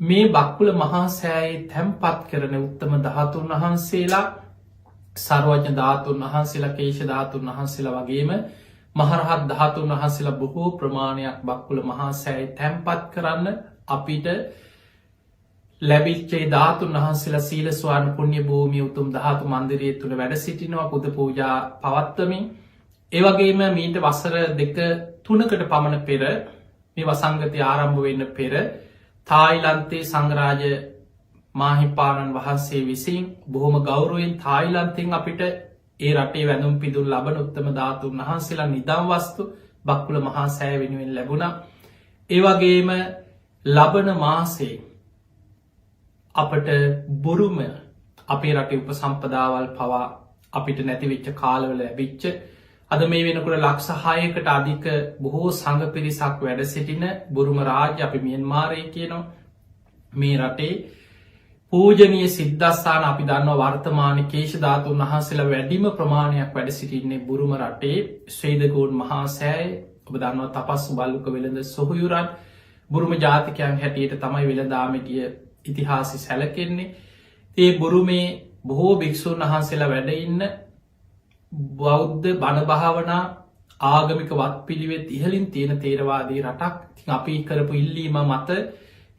මේ බක්කුල මහා සෑයේ තැන්පත් කරන උත්තම ධාතුන් වහන්සේලා සර්වඥ ධාතුන් වහන්සේලා කේශ ධාතුන් වහන්සේලා වගේම මහරහත් ධාතුන් වහන්සේලා බොහෝ ප්‍රමාණයක් බක්කුල මහා සෑයේ තැන්පත් කරන්න අපිට ලැබිච්චේ ධාතුන් වහන්සේලා සීල ස්වාන පුණ්‍ය භූමිය උතුම් ධාතු මන්දිරය තුළ වැඩ සිටිනවා පුද පූජා පවත්වමින් ඒ වගේම මීට වසර 2-3කට පමණ පෙර මේ වසංගතය ආරම්භ වෙන්න පෙර තායිලන්තයේ සංඝරාජ මාහිපාණන් වහන්සේ විසින් බොහොම ගෞරවයෙන් තායිලන්තයෙන් අපිට ඒ රටේ වැඳුම් පිදුම් ලබන උත්තම ධාතුන් වහන්සේලා නිදම් වස්තු බක්කුල මහා සෑය වෙනුවෙන් ලැබුණා. ඒ වගේම ලබන මාසේ අපට බුරුම අපේ රටේ උපසම්පදාවල් පවා අපිට නැතිවෙච්ච කාලවල ලැබිච්ච අද මේ වෙනකොට ලක්ෂ 6කට අධික බොහෝ සංඝ පිරිසක් වැඩ සිටින බුරුම රාජ්‍ය අපි මියන්මාරයේ කියනවා මේ රටේ පූජනීය සිද්ධාස්ථාන අපි දන්නවා වර්තමාන කේශ ධාතුන් වහන්සේලා වැඩිම ප්‍රමාණයක් වැඩ සිටින්නේ බුරුම රටේ ශ්‍රේදගෝන් මහා සෑය ඔබ දන්නවා තපස් බල්ලුක වෙළඳ සොහොයුරන් බුරුම ජාතිකයන් හැටියට තමයි වෙළඳාමේ ගිය ඉතිහාසය සැලකෙන්නේ ඒ බුරුමේ බොහෝ භික්ෂූන් වහන්සේලා වැඩ ඉන්න බෞද්ධ බණ භාවනා ආගමික වත් පිළිවෙත් ඉහලින් තියෙන තේරවාදී රටක්. ඉතින් අපි කරපු ඉල්ලීම මත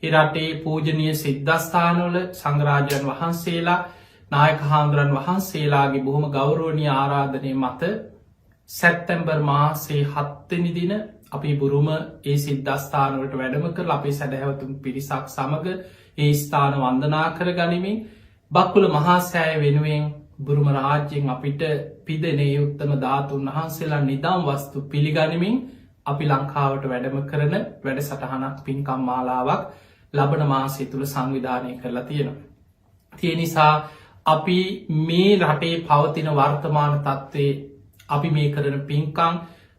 ඒ රටේ පූජනීය සිද්ධාස්ථානවල සංඝරාජයන් වහන්සේලා නායක හාමුදුරන් වහන්සේලාගේ බොහොම ගෞරවනීය ආරාධනය මත සැප්තැම්බර් මාසේ 7 වෙනි දින අපි බුරුම ඒ සිද්ධාස්ථානවලට වැඩම කරලා අපේ සැදැහැවතුන් පිරිසක් සමග ඒ ස්ථාන වන්දනා කර ගනිමින් බක්කුල මහා සෑය වෙනුවෙන් බුරුම රාජ්‍යයෙන් අපිට පිදෙනේ උත්තම ධාතුන් වහන්සේලා නිදම් වස්තු පිළිගනිමින් අපි ලංකාවට වැඩම කරන වැඩසටහනක් පින්කම් මාලාවක් ලබන මාසය තුළ සංවිධානය කරලා තියෙනවා. ඒ නිසා අපි මේ රටේ පවතින වර්තමාන තත්ත්වයේ අපි මේ කරන පින්කම්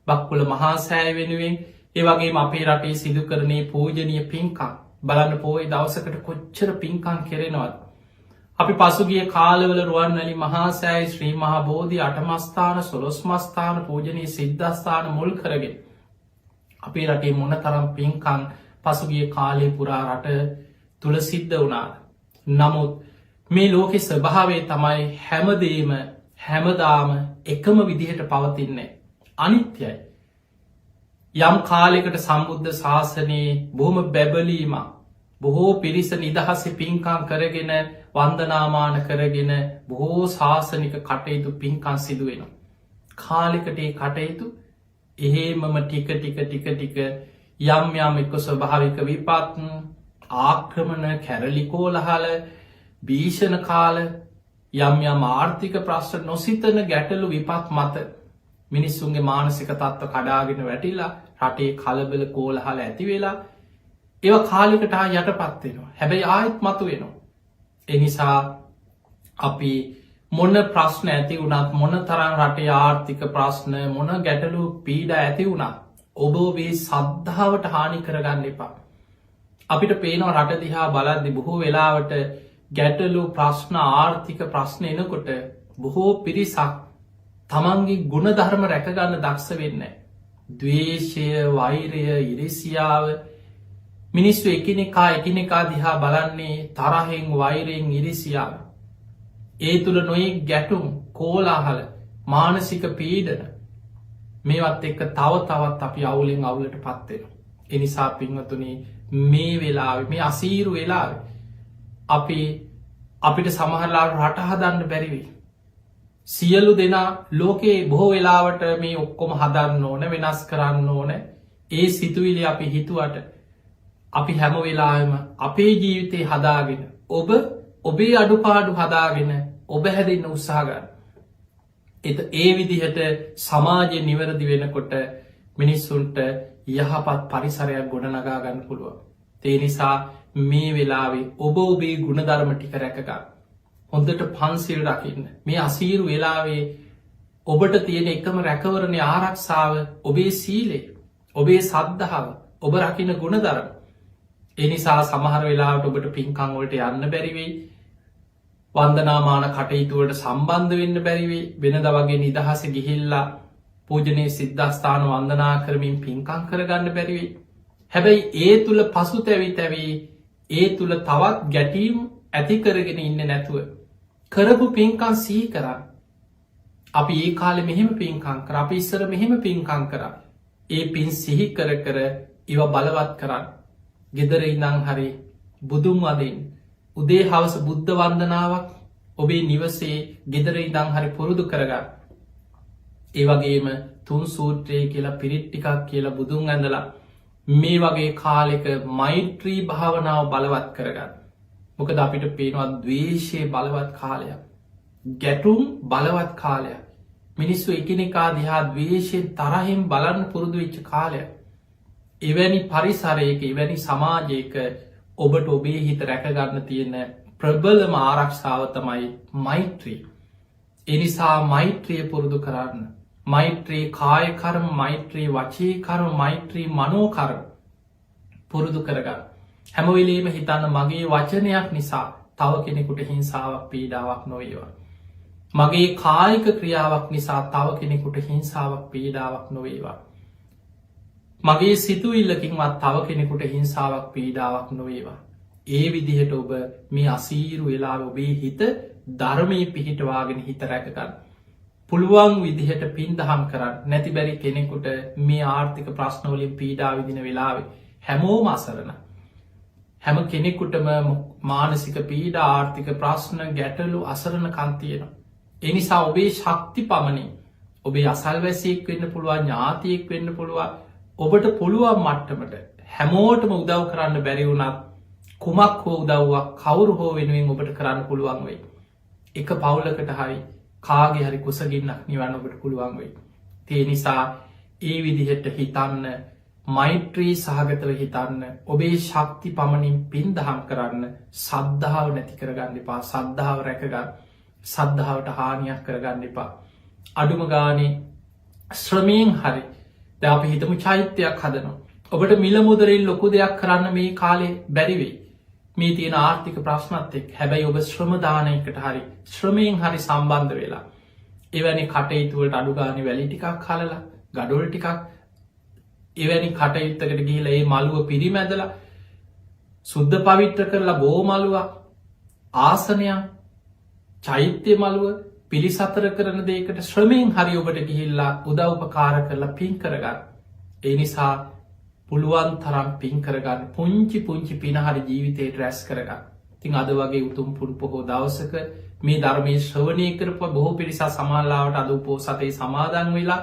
බක්කුල මහා සෑය වෙනුවෙන් ඒ වගේම අපේ රටේ සිදු කරන්නේ පූජනීය පින්කම් බලන්න පොයේ දවසකට කොච්චර පින්කම් කෙරෙනවද. අපි පසුගිය කාලවල රුවන්වැලි මහා සෑය ශ්‍රී මහා බෝධි අටමස්ථාන සොළොස්මස්ථාන පූජනීය සිද්ධාස්ථාන මුල් කරගෙන අපේ රටේ මොන තරම් පින්කම් පසුගිය කාලේ පුරා රට තුළ සිද්ධ වුණාද. නමුත් මේ ලෝකෙ ස්වභාවය තමයි හැමදේම හැමදාම එකම විදිහට පවතින්නේ අනිත්‍යයි. යම් කාලෙකට සම්බුද්ධ ශාසනයේ බොහොම බැබලීමක් බොහෝ පිරිස නිදහස පින්කම් කරගෙන වන්දනාමාන කරගෙන බොහෝ ශාසනික කටයුතු පින්කම් සිදුවෙන. කාලෙකට ඒ කටයුතු එහෙමම ටික යම් යම් එක්ක ස්වභාවික විපත් ආක්‍රමණ කැරලිකෝලහල භීෂණ කාල යම් යම් ආර්ථික ප්‍රශ්න නොසිතන ගැටලු විපත් මත මිනිස්සුන්ගේ මානසික තත්ත්ව කඩාගෙන වැටිලා රටේ කලබල කෝලහල ඇති වෙලා ඒව කාලෙකට යටපත් වෙනවා. හැබැයි ආයෙත් මතු වෙනවා. එනිසා අපි මොන ප්‍රශ්න ඇති වුණත් මොන තරම් රටේ ආර්ථික ප්‍රශ්න මොන ගැටලු පීඩා ඇති වුණත් ඔබ ඔබේ සද්ධාවට හානි කරගන්න එපා. අපිට පේනවා රට දිහා බලද්දි බොහෝ වෙලාවට ගැටලු ප්‍රශ්න ආර්ථික ප්‍රශ්න එනකොට බොහෝ පිරිසක් තමන්ගේ ගුණධර්ම රැකගන්න දක්ෂ වෙන්නේ. ද්වේෂය, වෛරය, ඉරිසියාව මිනිස්සු එකිනෙකා දිහා බලන්නේ තරහෙන් වෛරයෙන් ඉරිසියාව. ඒ තුළ නොයෙක් ගැටුම් කෝලාහල මානසික පීඩන මේවත් එක්ක තවත් අපි අවුලෙන් අවුලට පත්වෙන. එනිසා පින්වතුනි මේ වෙලාවේ මේ අසීරු වෙලාවේ අපිට සමහරලාට රට හදන්න බැරිවෙයි. සියලු දෙනා ලෝකයේ බොහෝ වෙලාවට මේ ඔක්කොම හදන්න ඕන වෙනස් කරන්න ඕන ඒ සිතුවිලි අපි හිතුවට අපි හැම වෙලාවෙම අපේ ජීවිතේ හදාගෙන ඔබේ අඩුපාඩු හදාගෙන ඔබ හැදෙන්න උත්සාහ ගන්න. ඒ විදිහට සමාජය නිවැරදි වෙනකොට මිනිස්සුන්ට යහපත් පරිසරයක් ගොඩනගා ගන්න පුළුවන්. ඒ නිසා මේ වෙලාවේ ඔබ ඔබේ ගුණධර්ම ටික රැකගන්න. හොඳට පන්සිල් රකින්න. මේ අසීරු වෙලාවේ ඔබට තියෙන එකම රැකවරණය ආරක්ෂාව ඔබේ සීලේ, ඔබේ සද්ධාව, ඔබ රකින්න ගුණධර්ම. ඒ නිසා සමහර වෙලාවට ඔබට පින්කම් වලට යන්න බැරි වෙයි. වන්දනාමාන කටයුතුවට සම්බන්ධ වෙන්න බැරිවේ වෙනද වගේ නිදහස ගිහිල්ලා පූජනය සිද්ධස්ථාන වන්දනා කරමින් පින්කං කරගන්න බැරිවේ. හැබැයි ඒ තුළ පසු තැවි තැවී ඒ තුළ තවත් ගැටීම් ඇතිකරගෙන ඉන්න නැතුව. කරපු පින්කං සී කරන්න. අපි ඒ කාලෙ මෙහෙම පින්කං කර අපි ඉස්සර මෙහෙම පින්කං කර. ඒ පින් සිහි කර කර ඉව බලවත් කරන්න. ගෙදර ඉඳං හරි බුදුන් වදින් උදේ හවස බුද්ධ වන්දනාවක් ඔබේ නිවසේ ගෙදර ඉඳං හරි පුරුදු කරගන්න. ඒ වගේම තුන් සූත්‍රයේ කියලා පිරිට්ටිකක් කියලා බුදුන් ඇඳලා මේ වගේ කාලෙක මෛත්‍රී භාවනාව බලවත් කරගන්න. මොකද අපිට පේනවා දවේශය බලවත් කාලයක්. ගැටුම් බලවත් කාලයක්. මිනිස්සු එකනෙකා දිහා දවේශයෙන් තරහෙන් බලන්න පුරුදු වෙච්ච කාලයක්. එවැනි පරිසරයක එවැනි සමාජයක ඔබට ඔබේ හිත රැකගන්න තියෙන ප්‍රබලම ආරක්ෂාව තමයි මෛත්‍රී. එනිසා මෛත්‍රිය පුරුදු කරන්න. මෛත්‍රී කායකරම මෛත්‍රී වචීකරම මෛත්‍රී මනෝකරම පුරුදු කරගන්න. හැමවෙලේම හිතන්න මගේ වචනයක් නිසා තව කෙනෙකුට හිංසාවක් පීඩාවක් නොවේවා. මගේ කායික ක්‍රියාවක් නිසා තව කෙනෙකුට හිංසාවක් පීඩාවක් නොවේවා. මගේ සිතුවිල්ලකින්වත් තව කෙනෙකුට හිංසාවක් පීඩාවක් නොවේවා. ඒ විදිහට ඔබ මේ අසීරු වෙලා ඔබේ හිත ධර්මී පිහිටවාගෙන හිත රැකගන්න. පුළුවන් විදිහට පින් දහම් කරන්න නැති බැරි කෙනෙකුට මේ ආර්ථික ප්‍රශ්නවලින් පීඩා විදින වෙලාවේ හැමෝම අසරණ. හැම කෙනෙකුටම මානසික පීඩ ආර්ථික ප්‍රශ්න ගැටලු අසරණ කන්තියෙන. එනිසා ඔබේ ශක්ති පමණින් ඔබේ අසල්වැසයෙක් වෙන්න පුළුවන් ඥාතියෙක් වෙන්න පුළුවන් ඔබට පුළුවන් මට්ටමට හැමෝටම උදව් කරන්න බැරිවුණත් කුමක් හෝ උදව්වක් කවුරු හෝ වෙනුවෙන් ඔබට කරන්න පුළුවන් වෙයි. එක පවුලකට හරි කාගේ හරි කුසගින්නක් නිවන්න ඔබට පුළුවන් වෙයි. තේ නිසා ඒ විදිහට හිතන්න මෛත්‍රී සහගතව හිතන්න ඔබේ ශක්ති පමණින් පින් දහම් කරන්න සද්ධාව නැති කරගන්න එපා සද්ධාව රැකගන්න සද්ධාවට හානියක් කරගන්න එපා. අඩුම ගානේ ශ්‍රමයෙන් හරි ද අපි හිතමු චෛත්‍යයක් හදනවා. ඔබට මිල මුදරින් ලොකු දෙයක් කරන්න මේ කාලේ බැරිවෙයි. මේ තියෙන ආර්ථික ප්‍රශ්නත් එක් හැබැයි ඔබ ශ්‍රමදානයකට හරි ශ්‍රමයෙන් හරි සම්බන්ධ වෙලා. එවැනි කටයුතුවලට අඩුගානි වැලි ටිකක් කලලා ගඩොල් ටිකක් එවැනි කටයුත්තකට ගිහිලා ඒ මළුව පිරිමැදලා සුද්ධ පවිත්‍ර කරලා බෝ මළුවක් ආසනයක් චෛත්‍ය මළුව පිළිසතර කරන දේකට ශ්‍රමයෙන් හරි ඔබට ගිහිල්ලා උදව්පකාර කරලා පින් කරගන්න. ඒ නිසා පුළුවන් තරම් පින් කරගන්න පුංචි පුංචි පිනහරි ජීවිතයට රැස් කරගන්න. තින් අද වගේ උතුම් පුන් පොහෝ දවසක මේ ධර්මය ශ්‍රවණය කරප බොහෝ පිරිසා සමාල්ලාවට අද උපෝ සතේ සමාදන් වෙලා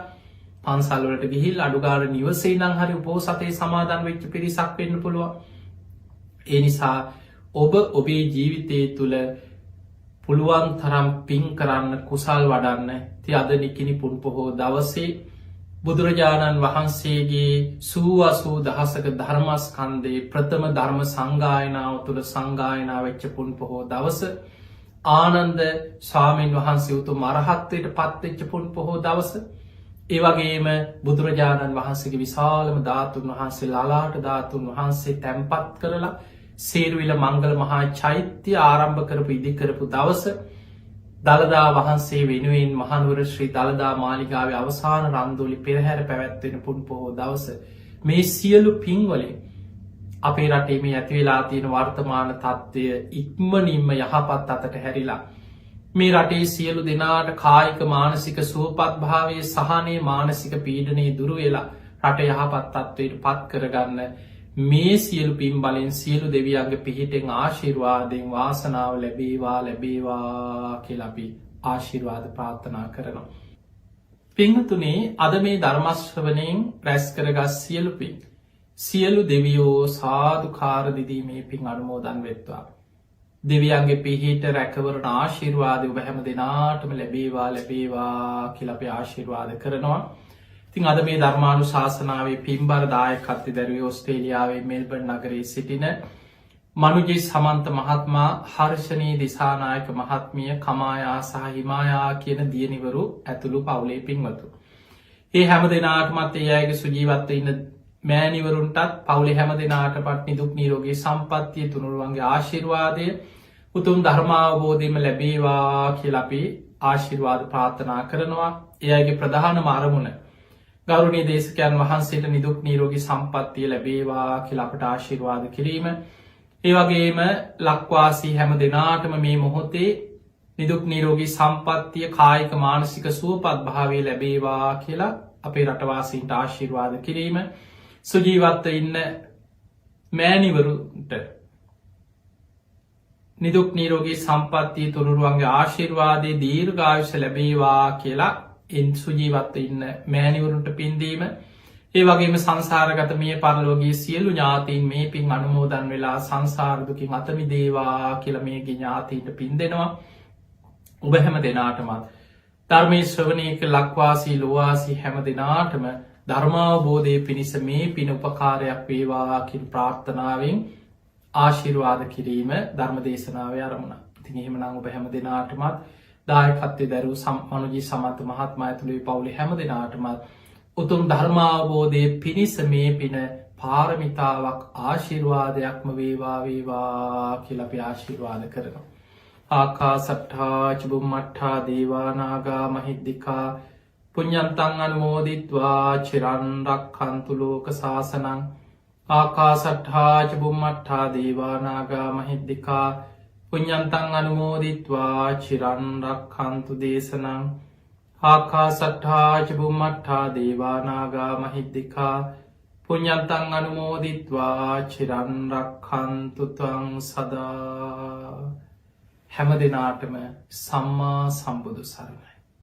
පන්සල්වලට ගිහිල් අඩුගාර නිවසේ නං හරි උපෝ සතේ සමාදන් වෙච්ච පිරිසක් වෙන්න පුළුවන්. ඒ නිසා ඔබ ඔබේ ජීවිතය තුළ පුළුවන් තරම් පින් කරන්න කුසල් වඩන්න ති අද නිකිනි පුන් පොහෝ දවසේ බුදුරජාණන් වහන්සේගේ සූවසූ දහසක ධර්මස්කන්දේ ප්‍රථම ධර්ම සංගායනාව තුළ සංගායනා වෙච්ච පුන් පොහෝ දවස ආනන්ද ස්වාමීන් වහන්සේ උතු මරහත්වයට පත්වෙච්ච පුන් පොහෝ දවස ඒවගේම බුදුරජාණන් වහන්සේගේ විශාලම ධාතුන් වහන්සේ ලලාට ධාතුන් වහන්සේ තැන්පත් කරලා සේරුවිල මංගල මහා චෛත්‍ය ආරම්භ කරපු ඉදි කරපු දවස දළදා වහන්සේ වෙනුවෙන් මහනුවර ශ්‍රී දළදා මාලිගාව අවසාන රන්දෝලි පෙරහැර පැවැත්වෙන පුන් පොහෝ දවස මේ සියලු පින්වලින් අපේ රටේ මේ ඇතිවෙලා තියෙන වර්තමාන තත්ත්වය ඉක්මනින්ම යහපත් අතට හැරිලා මේ රටේ සියලු දෙනාට කායික මානසික සුවපත් භාවය සහනය මානසික පීඩනය දුරු වෙලා රට යහපත් තත්ත්වයට පත් කරගන්න මේ සියලු පින් බලෙන් සියලු දෙවියන්ගේ පිහිටෙන් ආශිර්වාදයෙන් වාසනාව ලැබේවා කියලපි ආශිර්වාද ප්‍රාර්ථනා කරනවා. පිංහතුනේ අද මේ ධර්මශ්‍රවනයෙන් රැස් කරගස් සියලු පින් සියලු දෙවියෝ සාධකාරදිදී මේ පින් අනුමෝදන් වෙත්වා. දෙවියන්ගේ පිහිට රැකවරන ආශිර්වාද ඔබ හැම දෙනාටම ලැබේවා කියලපි ආශිර්වාද කරනවා. තින් අද මේ ධර්මානු ශාසනාවේ පින්බර දායකත්වය දැරුවේ ඔස්ට්‍රේලියාවේ මෙල්බර්න් නගරයේ සිටින මනුජී සමන්ත මහත්මා හර්ෂණී දිසානායක මහත්මිය කමායා සහ හිමායා කියන දියනිවරු ඇතුළු පවුලේ පින්වතු. ඒ හැම දෙනාටමත් ඒ අයගේ සුජීවත්ව ඉන්න මෑනිවරුන්ටත් පවුලේ හැම දෙනාට පට්නි දුක් නීරෝගේ සම්පත්තිය තුනුරුවන්ගේ ආශිර්වාදය උතුම් ධර්මාවබෝධයම ලැබේවා කියලා අපි ආශිර්වාද ප්‍රාර්ථනා කරනවා. ඒ අයගේ ප්‍රධානම අරමුණ ගෞරවනීය දේශකයන් වහන්සේට නිදුක් නිරෝගී සම්පන්නිය ලැබේවා කියලා අපට ආශිර්වාද කිරීම. ඒ වගේම ලක්වාසී හැම දෙනාටම මේ මොහොතේ නිදුක් නිරෝගී සම්පන්නිය කායික මානසික සුවපත් භාවය ලැබේවා කියලා අපේ රටවාසීන්ට ආශිර්වාද කිරීම. සුජීවත්ව ඉන්න මෑණිවරුන්ට නිදුක් නිරෝගී සම්පන්නිය තුනුරුවන්ගේ ආශිර්වාදයේ දීර්ඝායුෂ ලැබේවා කියලා එන් සුජීවත්ව ඉන්න මෑණිවරුන්ට පින්දීම. ඒ වගේම සංසාරගත මිය පරලෝකීය සියලු ඥාතීන් මේ පින් අනුමෝදන් වෙලා සංසාර දුකින් අත මිදේවා කියලා මේ ඥාතීන්ට පින් දෙනවා. ඔබ හැම දෙනාටමත් ධර්මයේ ශ්‍රවණය කළ ලක්වාසී ලෝවාසී හැම දෙනාටම ධර්මාවබෝධය පිණිස මේ පින උපකාරයක් වේවා කියන ප්‍රාර්ථනාවෙන් ආශිර්වාද කිරීම ධර්ම දේශනාවේ අරමුණ. ඉතින් එහෙමනම් ඔබ හැම දෙනාටමත් දායකත්වයේ දරූ මනුජී සමන්ත මහත්මයා ඇතුළු පවුලේ හැම දෙනාටමත් උතුම් ධර්මාවබෝධයේ පිණිස මේ පින පාරමිතාවක් ආශිර්වාදයක්ම වේවා කියලා අපි ආශිර්වාද කරනවා. ආකාසට්ඨා චුම්මට්ඨා දේවා නාග මහිද්దికා පුඤ්ඤන්තං අනුමෝදිත්වා චිරන් රක්ඛන්තු ලෝක සාසනං. ආකාසට්ඨා චුම්මට්ඨා දේවා නාග මහිද්దికා පුඤ්ඤන්තං අනුමෝදිත්වා චිරන් රක්ඛන්තු දේශනං. ආකාසට්ඨා චුම්මට්ඨා දේවා නාග මහිද්దికා පුඤ්ඤන්තං අනුමෝදිත්වා චිරන් රක්ඛන්තු ත්වං සදා. හැම දිනාටම සම්මා සම්බුදු සරණයි.